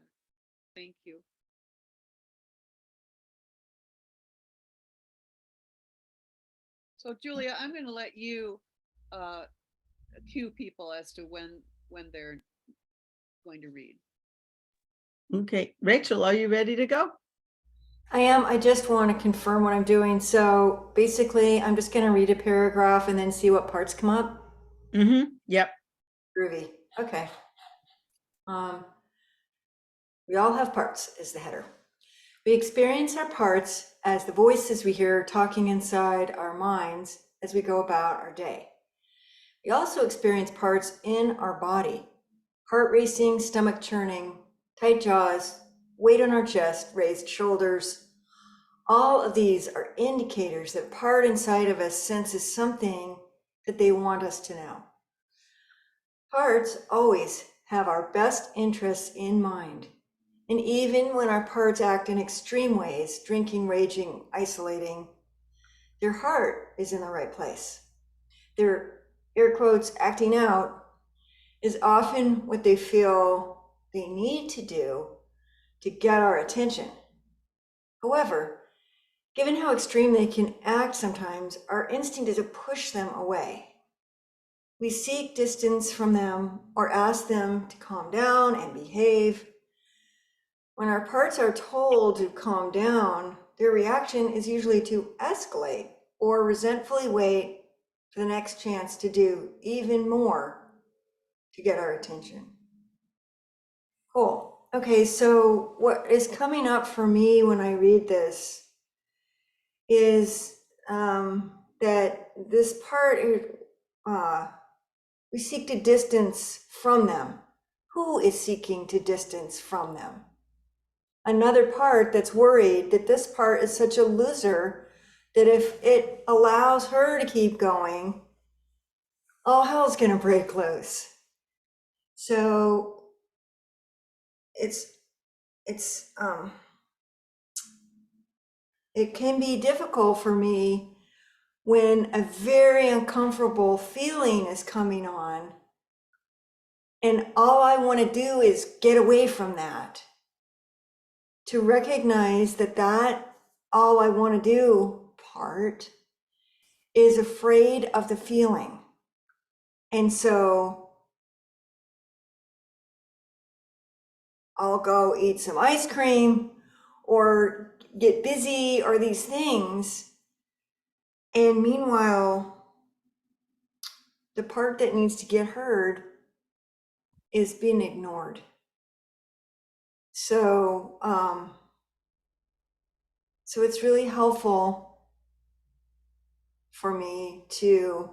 Thank you. So Julia, I'm going to let you cue people as to when they're going to read. Okay, Rachel, are you ready to go? I am. I just want to confirm what I'm doing. So basically, I'm just going to read a paragraph and then see what parts come up. Yep. Groovy. Okay. We all have parts is the header. We experience our parts as the voices we hear talking inside our minds as we go about our day. We also experience parts in our body: heart racing, stomach churning, tight jaws, weight on our chest, raised shoulders. All of these are indicators that part inside of us senses something that they want us to know. Parts always have our best interests in mind. And even when our parts act in extreme ways, drinking, raging, isolating, their heart is in the right place. Their, air quotes, acting out is often what they feel they need to do to get our attention. However, given how extreme they can act sometimes, our instinct is to push them away. We seek distance from them or ask them to calm down and behave. When our parts are told to calm down, their reaction is usually to escalate or resentfully wait for the next chance to do even more to get our attention. Cool. Okay, so what is coming up for me when I read this is that this part, we seek to distance from them. Who is seeking to distance from them? Another part that's worried that this part is such a loser that if it allows her to keep going, all hell's gonna break loose. So it can be difficult for me when a very uncomfortable feeling is coming on, and all I want to do is get away from that. To recognize that all I want to do part is afraid of the feeling. And so I'll go eat some ice cream or get busy or these things. And meanwhile, the part that needs to get heard is being ignored. So, so it's really helpful for me to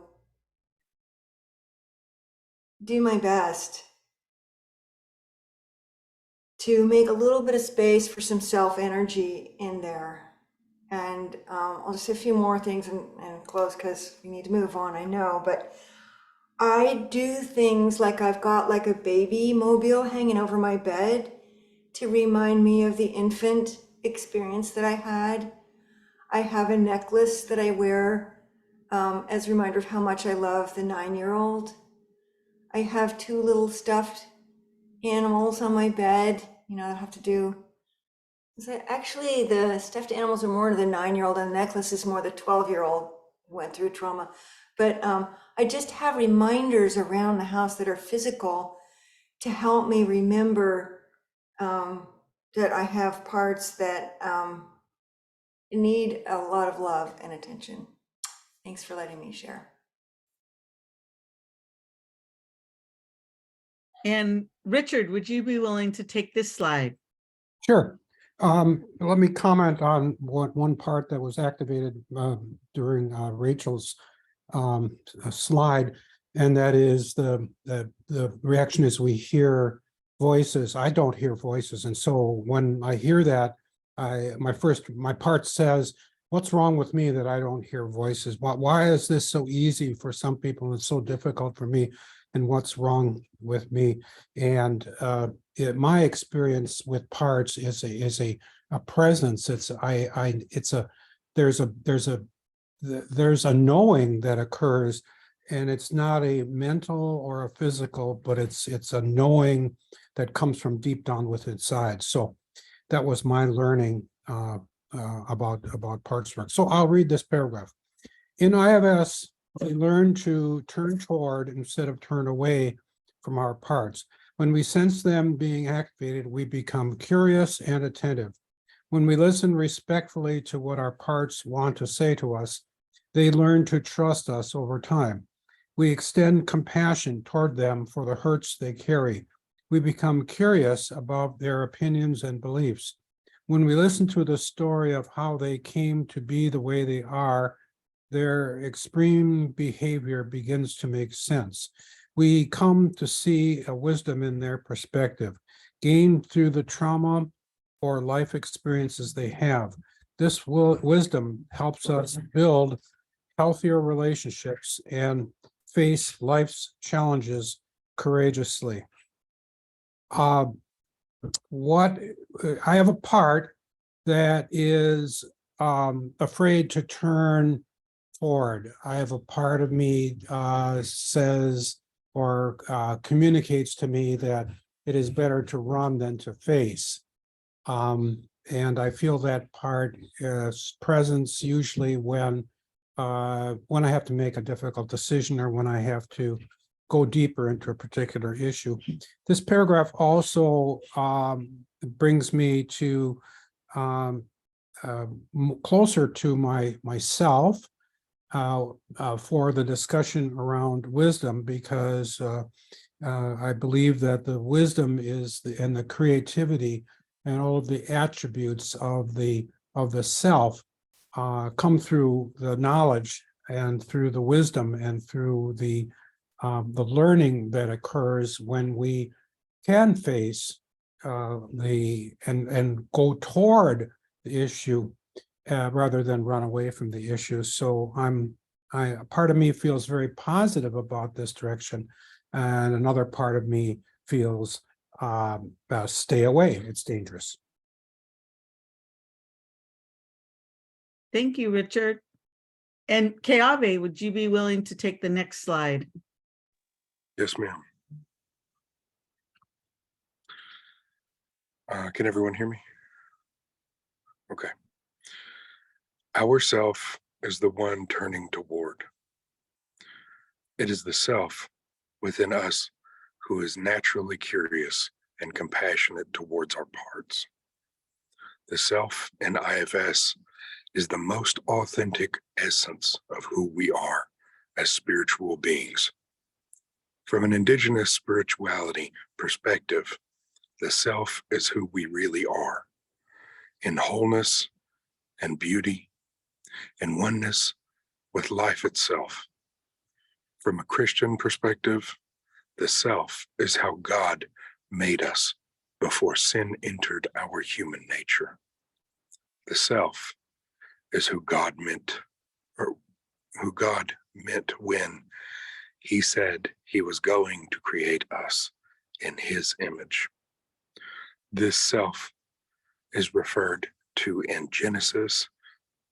do my best to make a little bit of space for some self energy in there. And I'll just say a few more things and close because we need to move on, I know. But I do things like I've got like a baby mobile hanging over my bed to remind me of the infant experience that I had. I have a necklace that I wear as a reminder of how much I love the 9-year-old. I have 2 little stuffed animals on my bed, you know, I have to do. So actually, the stuffed animals are more the 9-year-old, and the necklace is more the 12-year-old who went through trauma. But I just have reminders around the house that are physical to help me remember that I have parts that need a lot of love and attention. Thanks for letting me share. And Richard, would you be willing to take this slide? Sure. Let me comment on one part that was activated during Rachel's slide, and that is the reaction is we hear voices. I don't hear voices, and so when I hear that, my part says, "What's wrong with me that I don't hear voices? Why is this so easy for some people and so difficult for me? And what's wrong with me?" And my experience with parts is a presence. There's a knowing that occurs, and it's not a mental or a physical, but it's a knowing that comes from deep down within inside. So that was my learning about parts work. So I'll read this paragraph. In IFS, we learn to turn toward instead of turn away from our parts. When we sense them being activated, we become curious and attentive. When we listen respectfully to what our parts want to say to us, they learn to trust us over time. We extend compassion toward them for the hurts they carry. We become curious about their opinions and beliefs. When we listen to the story of how they came to be the way they are, their extreme behavior begins to make sense. We come to see a wisdom in their perspective, gained through the trauma or life experiences they have. This wisdom helps us build healthier relationships and face life's challenges courageously. I have a part that is afraid to turn forward. I have a part of me says or communicates to me that it is better to run than to face. And I feel that part presence usually when I have to make a difficult decision or when I have to go deeper into a particular issue. This paragraph also brings me to closer to myself for the discussion around wisdom, because I believe that the wisdom is and the creativity and all of the attributes of the self come through the knowledge and through the wisdom and through the learning that occurs when we can face and go toward the issue rather than run away from the issue. So part of me feels very positive about this direction, and another part of me feels stay away, it's dangerous. Thank you, Richard. And Keave, would you be willing to take the next slide? Yes, ma'am. Can everyone hear me? Okay. Our self is the one turning toward. It is the self within us who is naturally curious and compassionate towards our parts. The self in IFS is the most authentic essence of who we are as spiritual beings. From an indigenous spirituality perspective, the self is who we really are, in wholeness and beauty and oneness with life itself. From a Christian perspective, The self is how God made us before sin entered our human nature. The self is who God meant, or who God meant when he said he was going to create us in his image. This self is referred to in Genesis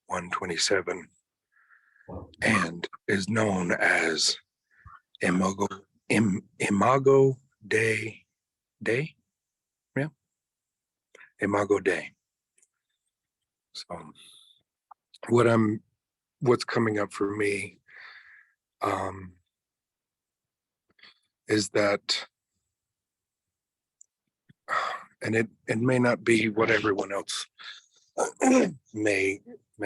1:27 and is known as imago Dei, yeah, imago Dei. So what's coming up for me is that, and it may not be what everyone else may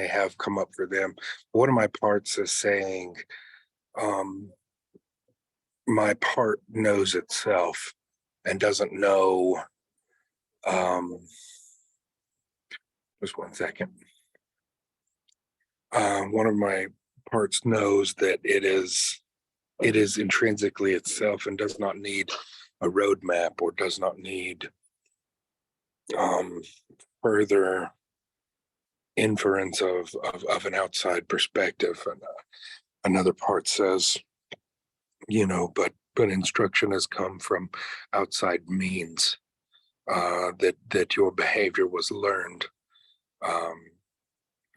have come up for them. One of my parts is saying, my part knows itself and doesn't know, just one second. One of my parts knows that it is intrinsically itself and does not need a roadmap or does not need further inference of an outside perspective. And another part says, but instruction has come from outside means, that your behavior was learned.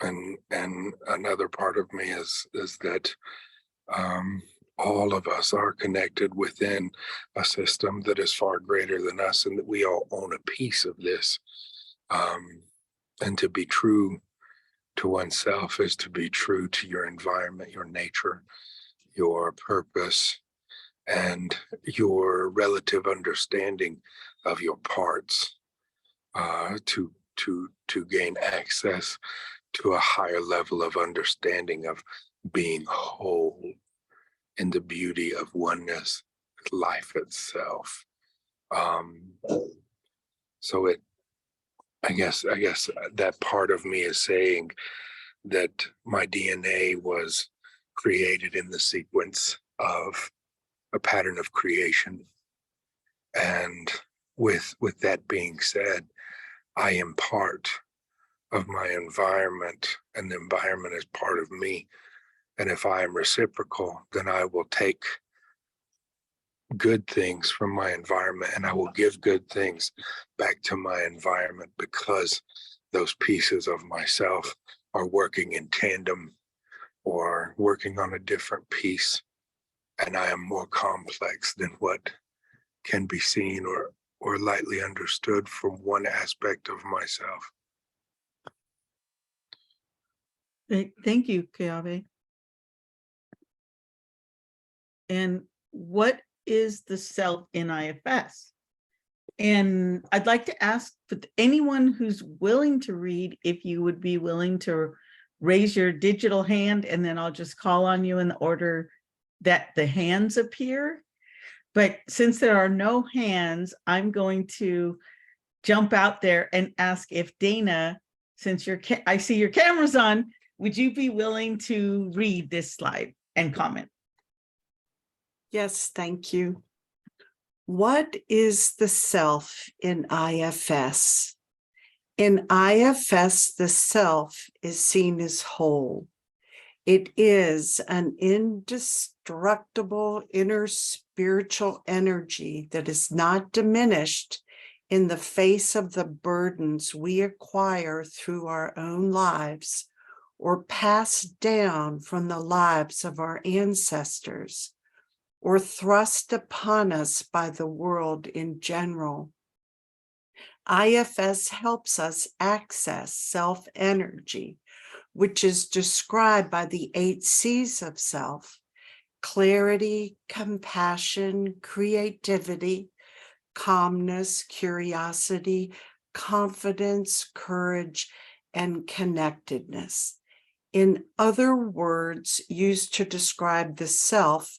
And another part of me is that all of us are connected within a system that is far greater than us, and that we all own a piece of this. And to be true to oneself is to be true to your environment, your nature, your purpose, and your relative understanding of your parts, to gain access to a higher level of understanding of being whole in the beauty of oneness, life itself. So I guess that part of me is saying that my DNA was created in the sequence of a pattern of creation. And with that being said, I am part of my environment, and the environment is part of me. And if I am reciprocal, then I will take good things from my environment and I will give good things back to my environment, because those pieces of myself are working in tandem or working on a different piece. And I am more complex than what can be seen or lightly understood from one aspect of myself. Thank you, Keawe. And what is the self in IFS? And I'd like to ask anyone who's willing to read, if you would be willing to raise your digital hand, and then I'll just call on you in the order that the hands appear. But since there are no hands, I'm going to jump out there and ask if Dana, since I see your camera's on, would you be willing to read this slide and comment? Yes, thank you. What is the self in IFS? In IFS, the self is seen as whole. It is an indestructible inner spiritual energy that is not diminished in the face of the burdens we acquire through our own lives or pass down from the lives of our ancestors, or thrust upon us by the world in general. IFS helps us access self-energy, which is described by the 8 C's of self: clarity, compassion, creativity, calmness, curiosity, confidence, courage, and connectedness. In other words, used to describe the self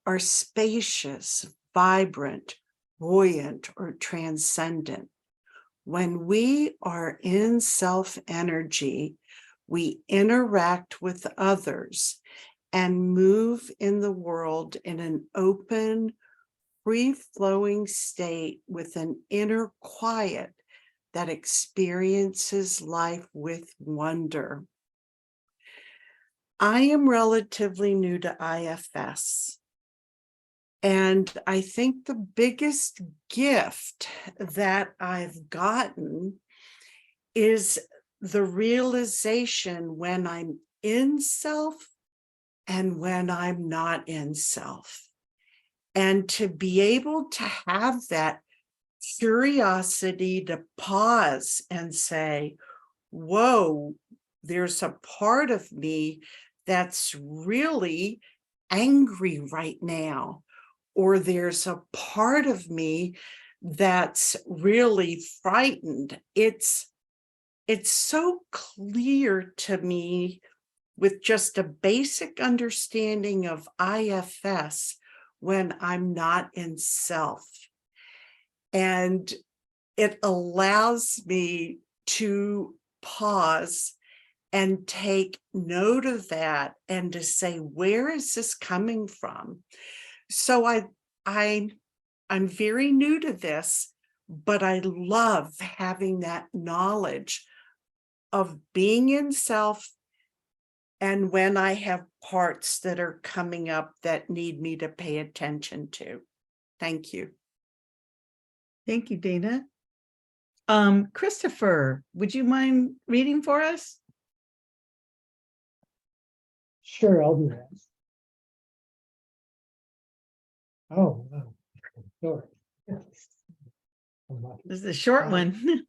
are spacious, vibrant, buoyant, or transcendent. When we are in self-energy, we interact with others and move in the world in an open, free-flowing state with an inner quiet that experiences life with wonder. I am relatively new to IFS, and I think the biggest gift that I've gotten is the realization when I'm in self and when I'm not in self. And to be able to have that curiosity to pause and say, whoa, there's a part of me that's really angry right now, or there's a part of me that's really frightened. It's so clear to me with just a basic understanding of IFS when I'm not in self. And it allows me to pause and take note of that and to say, where is this coming from? So I'm very new to this, but I love having that knowledge of being in self, and when I have parts that are coming up that need me to pay attention to. Thank you. Thank you, Dana. Christopher, would you mind reading for us? Sure, I'll do that. Oh, no. Short. This is a short one.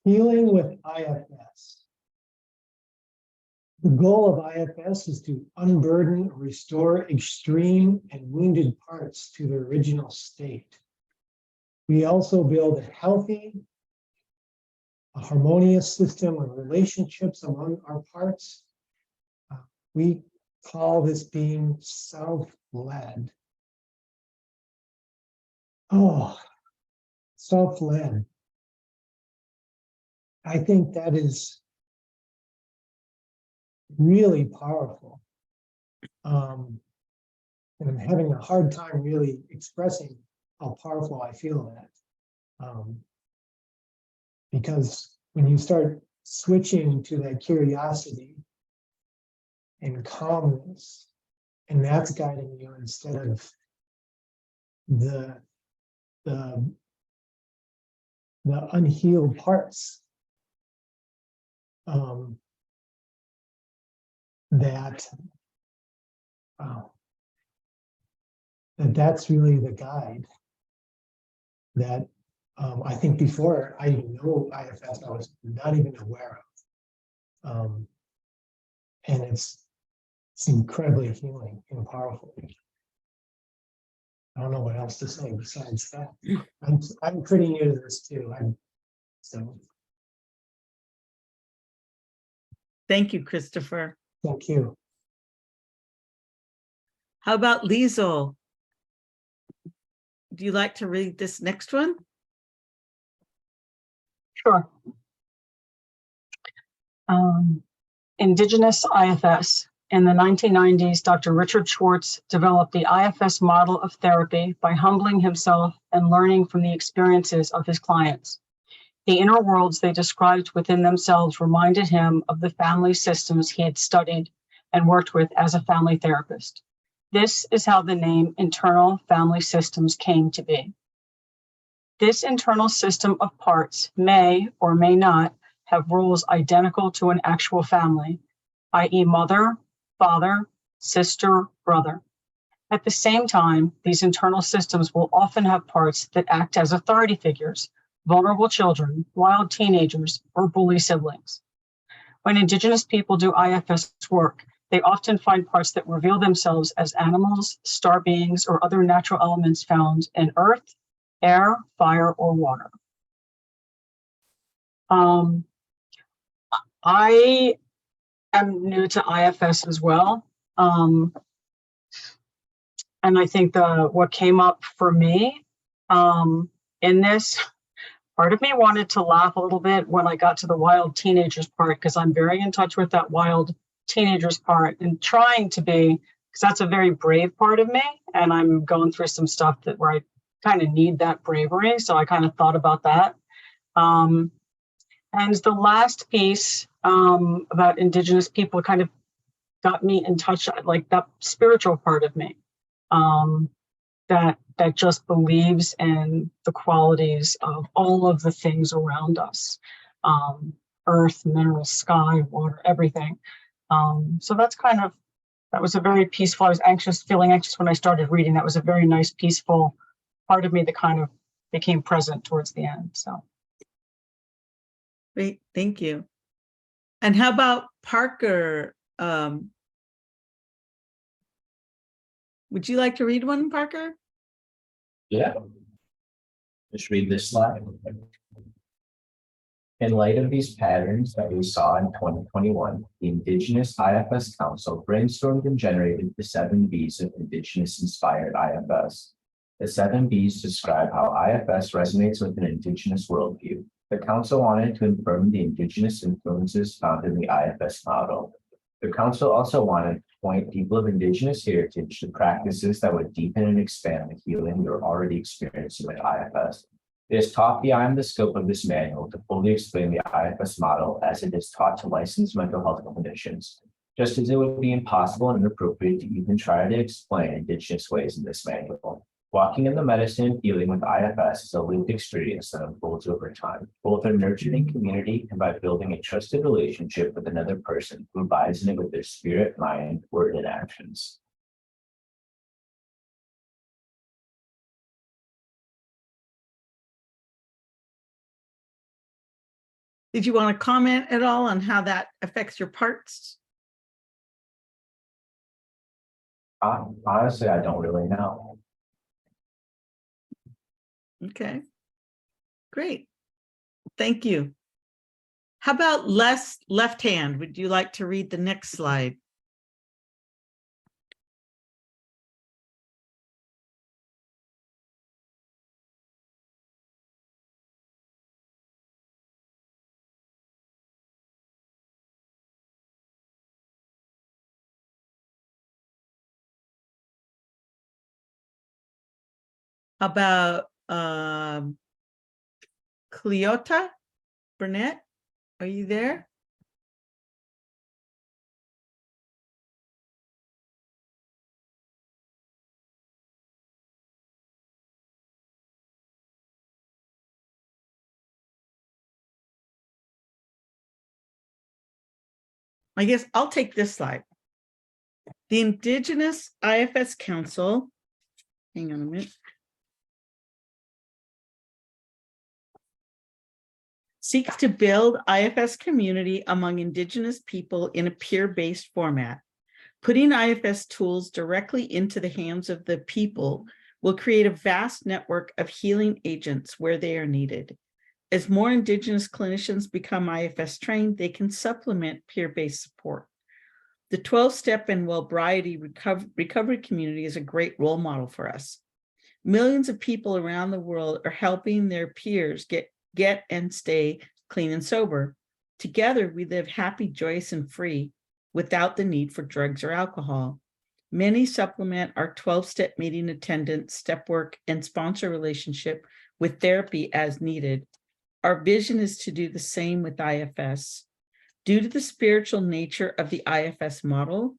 Healing with IFS. The goal of IFS is to unburden or restore extreme and wounded parts to their original state. We also build a healthy, a harmonious system of relationships among our parts. We call this being self-led. Oh, self-led. I think that is really powerful. And I'm having a hard time really expressing how powerful I feel that. Because when you start switching to that curiosity and calmness, and that's guiding you instead of the unhealed parts, that's really the guide that I think before I even know IFS, I was not even aware of. And it's incredibly healing and powerful. I don't know what else to say besides that. I'm pretty new to this too. Thank you, Christopher. Thank you. How about Liesel? Do you like to read this next one? Sure. Indigenous IFS. In the 1990s, Dr. Richard Schwartz developed the IFS model of therapy by humbling himself and learning from the experiences of his clients. The inner worlds they described within themselves reminded him of the family systems he had studied and worked with as a family therapist. This is how the name internal family systems came to be. This internal system of parts may or may not have roles identical to an actual family, i.e. mother, father, sister, brother. At the same time, these internal systems will often have parts that act as authority figures, vulnerable children, wild teenagers, or bully siblings. When Indigenous people do IFS work, they often find parts that reveal themselves as animals, star beings, or other natural elements found in earth, air, fire, or water. I am new to IFS as well. And I think what came up for me in this, part of me wanted to laugh a little bit when I got to the wild teenagers part, because I'm very in touch with that wild teenagers part and trying to be, because that's a very brave part of me. And I'm going through some stuff that where I kind of need that bravery. So I kind of thought about that. And the last piece about Indigenous people kind of got me in touch, like that spiritual part of me that just believes in the qualities of all of the things around us, earth, minerals, sky, water, everything. So that's kind of, that was a very peaceful, I was feeling anxious when I started reading. That was a very nice, peaceful part of me that kind of became present towards the end. So. Great, thank you. And how about Parker? Would you like to read one, Parker? Yeah. Just read this slide. In light of these patterns that we saw in 2021, the Indigenous IFS Council brainstormed and generated the 7 Bs of Indigenous-inspired IFS. The 7 Bs describe how IFS resonates with an Indigenous worldview. The Council wanted to affirm the Indigenous influences found in the IFS model. The Council also wanted to point people of Indigenous heritage to practices that would deepen and expand the healing we were already experiencing with IFS. It is taught beyond the scope of this manual to fully explain the IFS model as it is taught to licensed mental health clinicians, just as it would be impossible and inappropriate to even try to explain Indigenous ways in this manual. Walking in the medicine and healing with IFS is a lived experience that unfolds over time, both in nurturing community and by building a trusted relationship with another person who abides in it with their spirit, mind, word, and actions. Did you want to comment at all on how that affects your parts? Honestly, I don't really know. Okay, great. Thank you. How about left hand? Would you like to read the next slide? How about Cleota Burnett? Are you there? I guess I'll take this slide. The Indigenous IFS Council, hang on a minute, seeks to build IFS community among Indigenous people in a peer-based format. Putting IFS tools directly into the hands of the people will create a vast network of healing agents where they are needed. As more Indigenous clinicians become IFS trained, they can supplement peer-based support. The 12-step and Wellbriety recovery community is a great role model for us. Millions of people around the world are helping their peers get and stay clean and sober. Together, we live happy, joyous, and free without the need for drugs or alcohol. Many supplement our 12-step meeting attendance, step work, and sponsor relationship with therapy as needed. Our vision is to do the same with IFS. Due to the spiritual nature of the IFS model,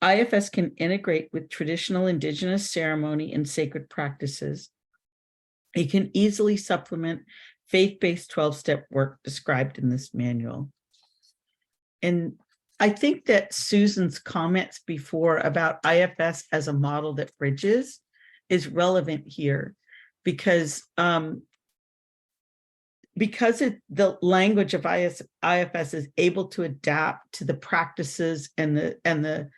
IFS can integrate with traditional Indigenous ceremony and sacred practices. It can easily supplement faith-based 12-step work described in this manual. And I think that Susan's comments before about IFS as a model that bridges is relevant here because the language of IFS is able to adapt to the practices and the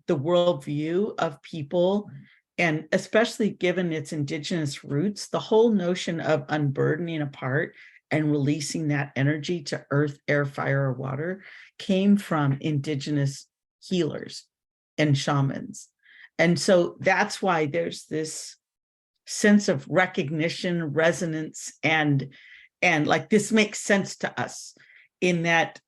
worldview of people, and especially given its Indigenous roots, the whole notion of unburdening a part and releasing that energy to earth, air, fire, or water came from Indigenous healers and shamans. And so that's why there's this sense of recognition, resonance, and like this makes sense to us in that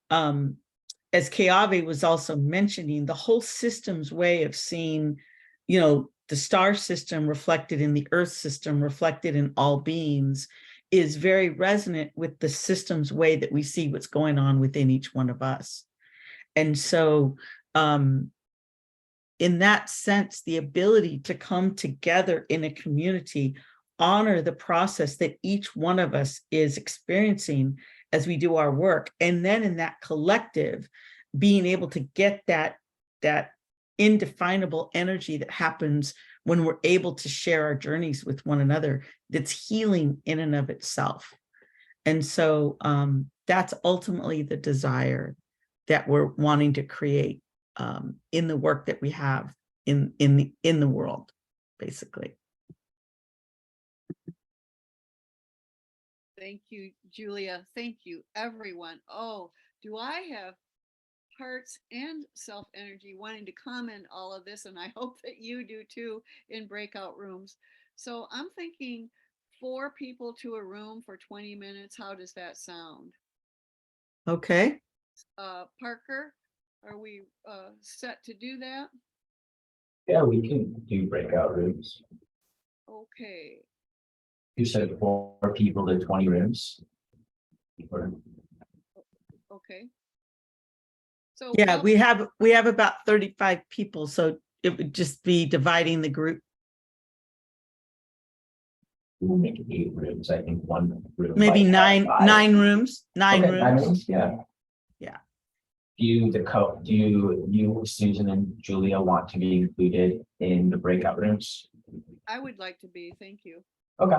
as Keave was also mentioning, the whole system's way of seeing, the star system reflected in the Earth system, reflected in all beings, is very resonant with the system's way that we see what's going on within each one of us. And so, in that sense, the ability to come together in a community, honor the process that each one of us is experiencing as we do our work, and then in that collective, being able to get that indefinable energy that happens when we're able to share our journeys with one another, that's healing in and of itself. And so that's ultimately the desire that we're wanting to create in the work that we have in the world, basically. Thank you, Julia. Thank you, everyone. Oh, do I have hearts and self energy wanting to comment all of this, and I hope that you do too in breakout rooms. So I'm thinking 4 people to a room for 20 minutes. How does that sound? Okay. Parker, are we set to do that? Yeah, we can do breakout rooms. Okay. You said 4 people to 20 rooms. Okay. So Yeah, we have about 35 people, so it would just be dividing the group. We'll make it 8 rooms. I think 1 room. Maybe might have 5. nine rooms. Nine Okay, 9 rooms. rooms. Yeah. Yeah. Do you, Susan and Julia, want to be included in the breakout rooms? I would like to be. Thank you. Okay.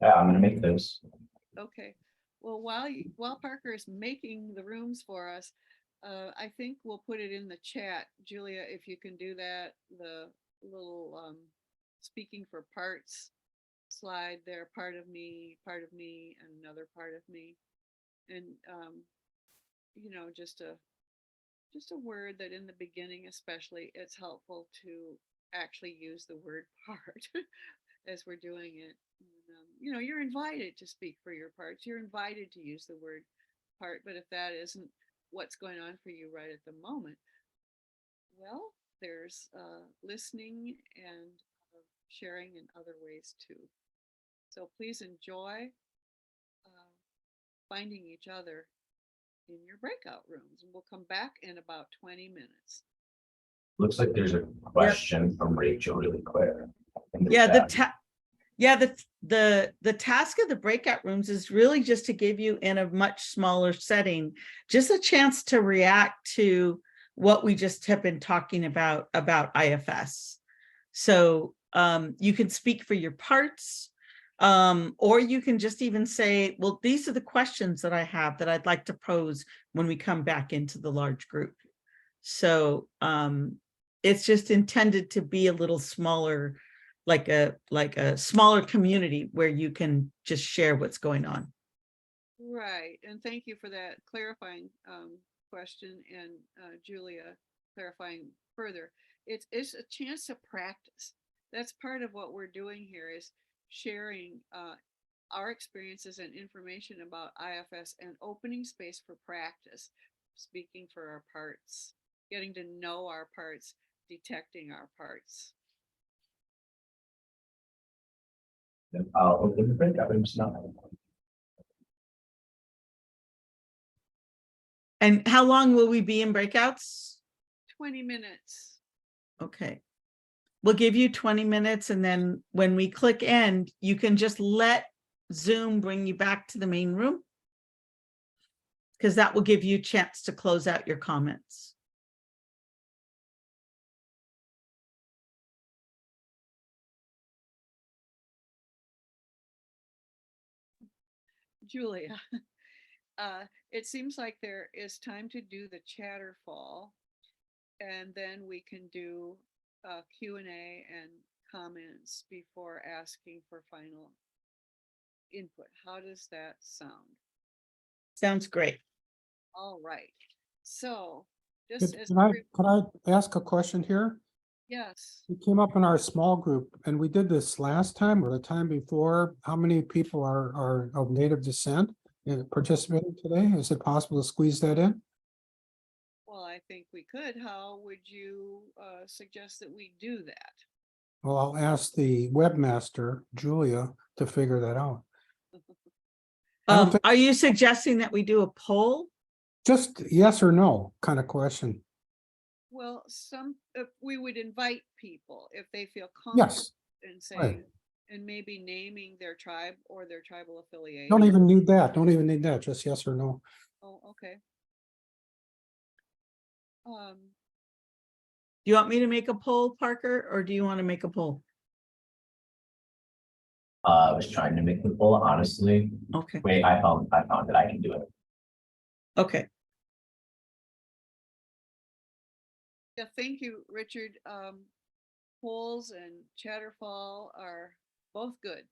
Yeah, I'm gonna make those. Okay. Well, while Parker is making the rooms for us, I think we'll put it in the chat. Julia, if you can do that, the little speaking for parts slide there, part of me, and another part of me. And just a word that in the beginning especially, it's helpful to actually use the word part as we're doing it. And, you're invited to speak for your parts. You're invited to use the word part, but if that isn't what's going on for you right at the moment, well, there's listening and sharing in other ways too. So please enjoy finding each other in your breakout rooms, and we'll come back in about 20 minutes. Looks like there's a question from Rachel really quick. Yeah, the task of the breakout rooms is really just to give you, in a much smaller setting, just a chance to react to what we just have been talking about IFS. So you can speak for your parts, or you can just even say, well, these are the questions that I have that I'd like to pose when we come back into the large group. So it's just intended to be a little smaller, like a smaller community where you can just share what's going on. Right. And thank you for that clarifying question, and Julia clarifying further. It's a chance to practice. That's part of what we're doing here, is sharing our experiences and information about IFS and opening space for practice, speaking for our parts, getting to know our parts, detecting our parts. I'll open the breakout rooms now. And how long will we be in breakouts? 20 minutes. Okay. We'll give you 20 minutes, and then when we click end, you can just let Zoom bring you back to the main room, because that will give you a chance to close out your comments. Julia, it seems like there is time to do the Chatterfall, and then we can do Q&A and comments before asking for final input. How does that sound? Sounds great. All right. So just as Could I ask a question here? yes. It came up in our small group, and we did this last time or the time before. How many people are of native descent? participating today? Is it possible to squeeze that in? Well, I think we could. How would you suggest that we do that? Well, I'll ask the webmaster, Julia, to figure that out. I don't think, Are you suggesting that we do a poll? just yes or no kind of question. Well, we would invite people if they feel comfortable Yes, in right. saying, and maybe naming their tribe or their tribal affiliation. Don't even need that. Don't even need that. Just yes or no. Oh, okay. Do you want me to make a poll, Parker, or do you want to make a poll? I was trying to make the poll, honestly. Okay, Wait, I found that I can do it. okay. Yeah, thank you, Richard. Polls and Chatterfall are both good.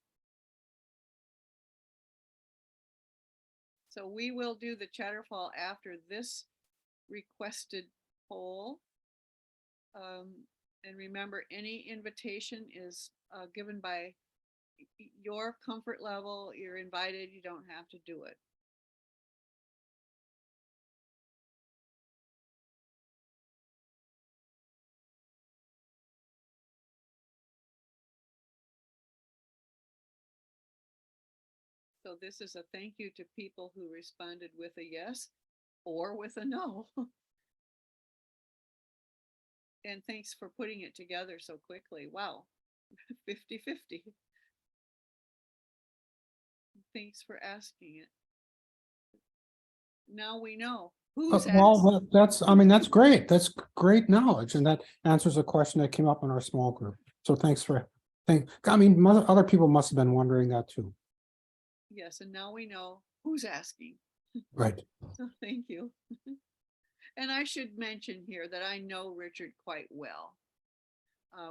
So we will do the Chatterfall after this requested poll. And remember, any invitation is given by your comfort level. You're invited, you don't have to do it. So this is a thank you to people who responded with a yes or with a no. And thanks for putting it together so quickly. Wow, 50-50. Thanks for asking it. Now we know who's Well, that's, I mean, that's great. That's great knowledge. And that answers a question that came up in our small group. So thanks for, I mean, other people must have been wondering that too. Yes, and now we know who's asking. Right. So thank you. And I should mention here that I know Richard quite well.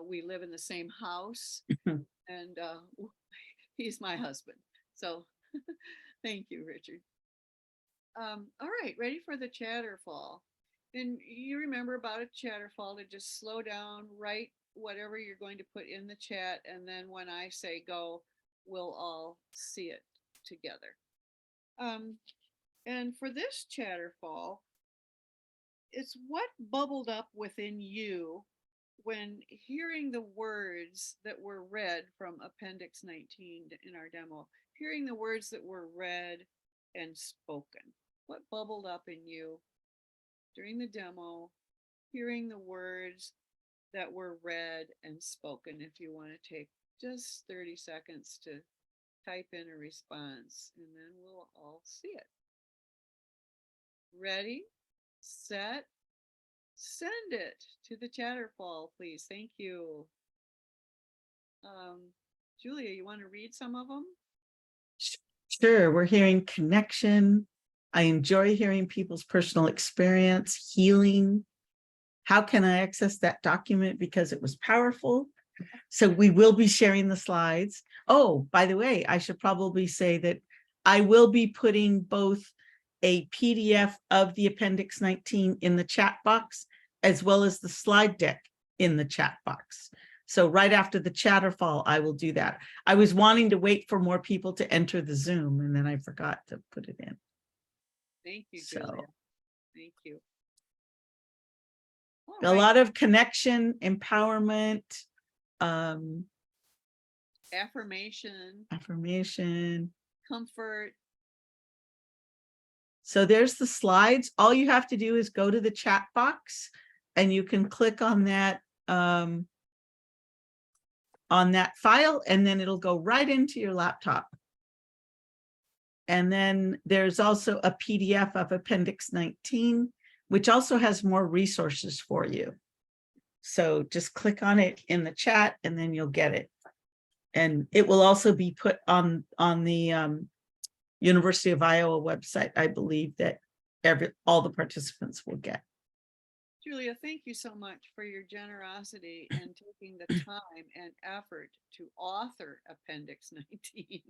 We live in the same house and he's my husband. So thank you, Richard. All right, ready for the Chatterfall. And you remember about a Chatterfall to just slow down, write whatever you're going to put in the chat. And then when I say go, we'll all see it together. And for this Chatterfall, it's what bubbled up within you when hearing the words that were read from Appendix 19 in our demo, hearing the words that were read and spoken. What bubbled up in you during the demo, hearing the words that were read and spoken? If you want to take just 30 seconds to type in a response, and then we'll all see it. Ready, set, send it to the Chatterfall, please. Thank you. Julia, you want to read some of them? Sure, we're hearing connection. I enjoy hearing people's personal experience, healing. How can I access that document because it was powerful? So we will be sharing the slides. Oh, by the way, I should probably say that I will be putting both a PDF of the Appendix 19 in the chat box, as well as the slide deck in the chat box. So right after the Chatterfall, I will do that. I was wanting to wait for more people to enter the Zoom, and then I forgot to put it in. Thank you, Julia. So, thank you. a lot of connection, empowerment, affirmation, comfort. So there's the slides. All you have to do is go to the chat box and you can click on that file, and then it'll go right into your laptop. And then there's also a PDF of Appendix 19, which also has more resources for you. So just click on it in the chat and then you'll get it. And it will also be put on the University of Iowa website, I believe, that all the participants will get. Julia, thank you so much for your generosity and taking the time and effort to author Appendix 19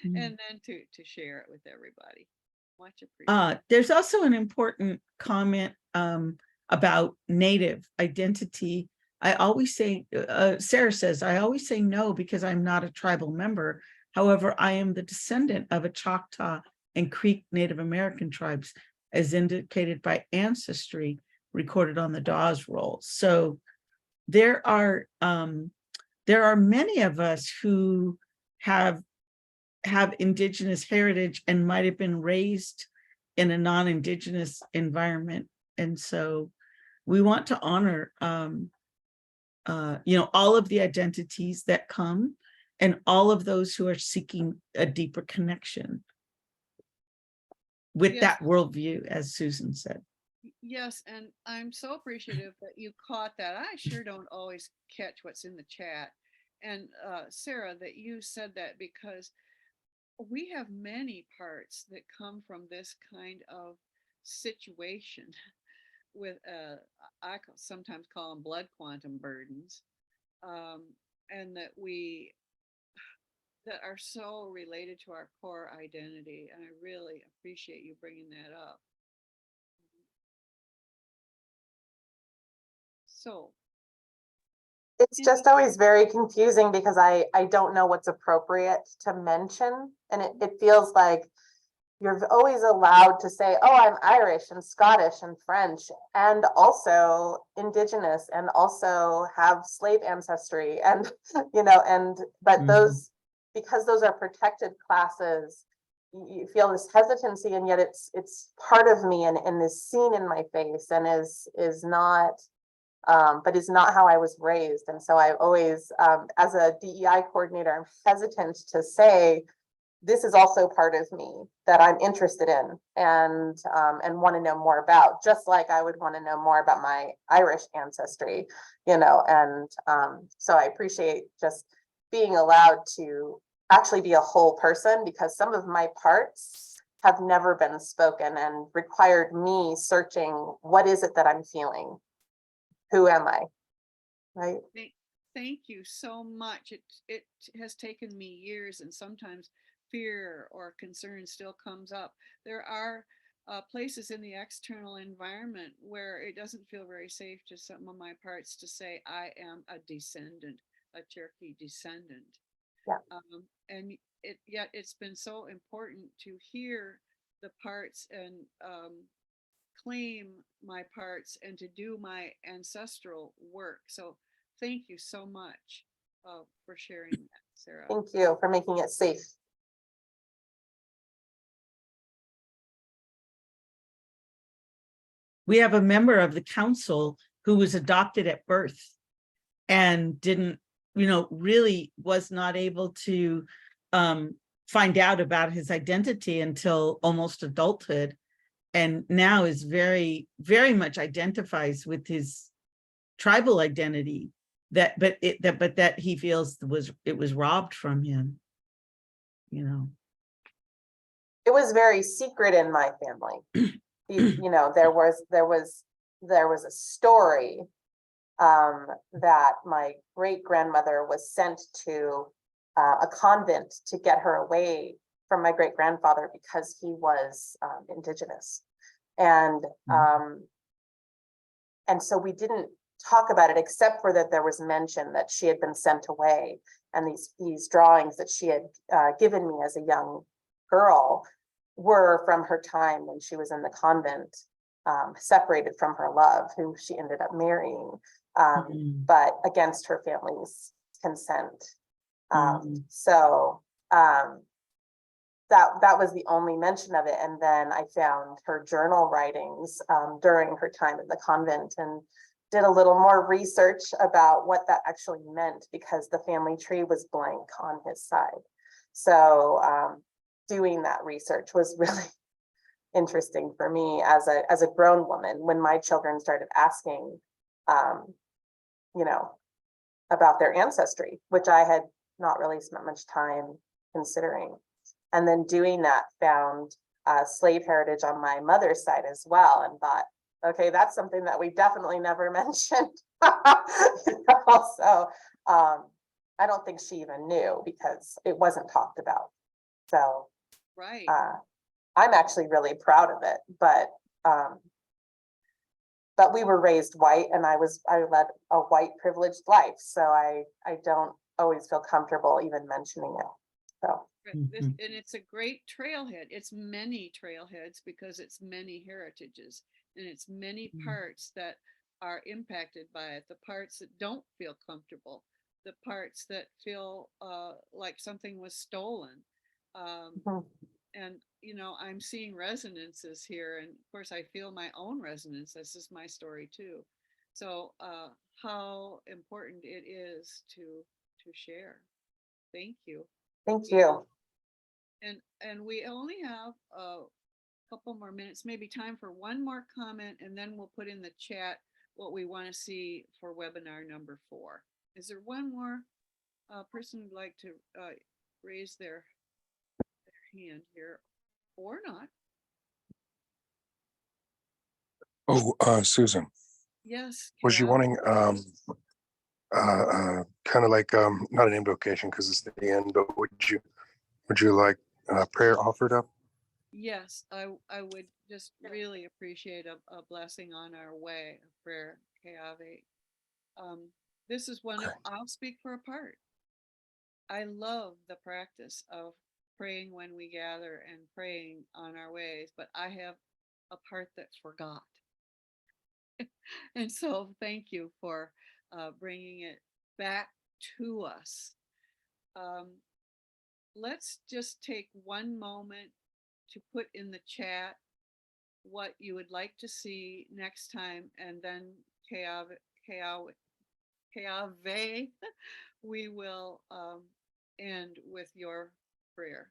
and then to share it with everybody. Much appreciated. There's also an important comment about Native identity. I always say, Sarah says, I always say no because I'm not a tribal member. However, I am the descendant of a Choctaw and Creek Native American tribes, as indicated by ancestry recorded on the Dawes rolls. So there are many of us who have indigenous heritage and might have been raised in a non-indigenous environment. And so we want to honor all of the identities that come and all of those who are seeking a deeper connection with Yes. that worldview, as Susan said. Yes, and I'm so appreciative that you caught that. I sure don't always catch what's in the chat. And Sarah, that you said that, because we have many parts that come from this kind of situation with, I sometimes call them blood quantum burdens, and that are so related to our core identity. And I really appreciate you bringing that up. So it's just always very confusing because I don't know what's appropriate to mention. And it feels like you're always allowed to say, oh, I'm Irish and Scottish and French and also indigenous and also have slave ancestry and, but those, because those are protected classes, you feel this hesitancy, and yet it's part of me and is seen in my face and is not, but is not how I was raised. And so I always, as a DEI coordinator, I'm hesitant to say, this is also part of me that I'm interested in and want to know more about, just like I would want to know more about my Irish ancestry, and so I appreciate just being allowed to actually be a whole person, because some of my parts have never been spoken and required me searching, what is it that I'm feeling? Who am I? Right. Thank you so much. It has taken me years, and sometimes fear or concern still comes up. There are places in the external environment where it doesn't feel very safe to some of my parts to say, I am a descendant, a Cherokee descendant. Yeah. And yet it's been so important to hear the parts and claim my parts and to do my ancestral work. So thank you so much for sharing that, Sarah. Thank you for making it safe. We have a member of the council who was adopted at birth and didn't, really was not able to find out about his identity until almost adulthood. And now is very, very much identifies with his tribal identity but that he feels it was robbed from him. It was very secret in my family. There was a story that my great grandmother was sent to a convent to get her away from my great grandfather because he was indigenous, and so we didn't talk about it, except for that there was mention that she had been sent away, and these drawings that she had given me as a young girl were from her time when she was in the convent, separated from her love, who she ended up marrying, but against her family's consent. So that was the only mention of it. And then I found her journal writings during her time in the convent and did a little more research about what that actually meant, because the family tree was blank on his side. So doing that research was really interesting for me as a grown woman, when my children started asking, about their ancestry, which I had not really spent much time considering. And then doing that, found slave heritage on my mother's side as well, and thought, okay, that's something that we definitely never mentioned. So I don't think she even knew, because it wasn't talked about. So right. I'm actually really proud of it, but we were raised white, and I led a white privileged life, so I don't always feel comfortable even mentioning it. So Mhm. And it's a great trailhead. It's many trailheads because it's many heritages and it's many Mm. parts that are impacted by it. The parts that don't feel comfortable, the parts that feel like something was stolen. Mhm. And I'm seeing resonances here, and of course I feel my own resonance. This is my story too. So how important it is to share. Thank you. Thank you. And we only have a couple more minutes, maybe time for one more comment, and then we'll put in the chat what we want to see for webinar number 4. Is there one more person who'd like to raise their hand here or not? Oh, Susan, Yes. was you Kayab? wanting kind of like not an invocation because it's the end, but would you like prayer offered up? Yes, I would just really appreciate a blessing on our way, a prayer, Kayave. This is one of, Okay. I'll speak for a part. I love the practice of praying when we gather and praying on our ways, but I have a part that forgot. And so thank you for bringing it back to us. Let's just take one moment to put in the chat what you would like to see next time, and then Keave, we will end with your prayer.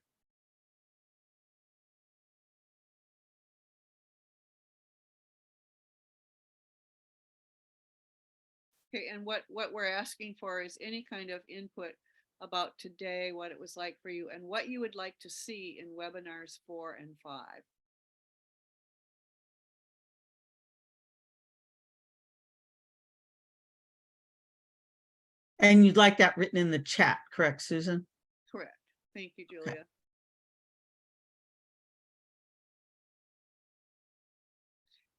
Okay, and what we're asking for is any kind of input about today, what it was like for you, and what you would like to see in webinars 4 and 5. And you'd like that written in the chat, correct, Susan? Correct. Thank you, Julia.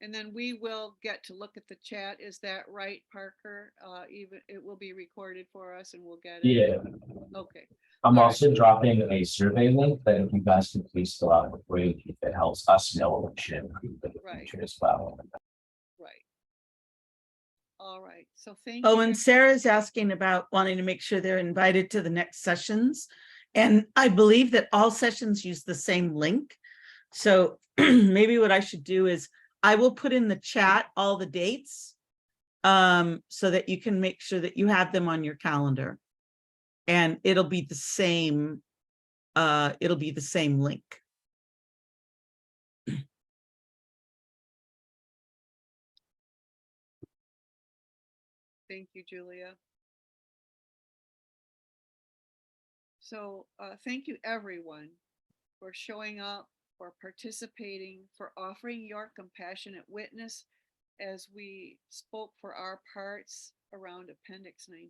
And then we will get to look at the chat. Is that right, Parker? Even it will be recorded for us and we'll get it. Yeah. Okay. I'm All also dropping a survey link that if you guys could please fill out before you keep it helps us know what we should improve in the Right. future as well. Right. All right. So thank Oh, you. and Sarah's asking about wanting to make sure they're invited to the next sessions. And I believe that all sessions use the same link. So maybe what I should do is I will put in the chat all the dates so that you can make sure that you have them on your calendar. And it'll be the same link. Thank you, Julia. So thank you, everyone, for showing up, for participating, for offering your compassionate witness as we spoke for our parts around Appendix 19.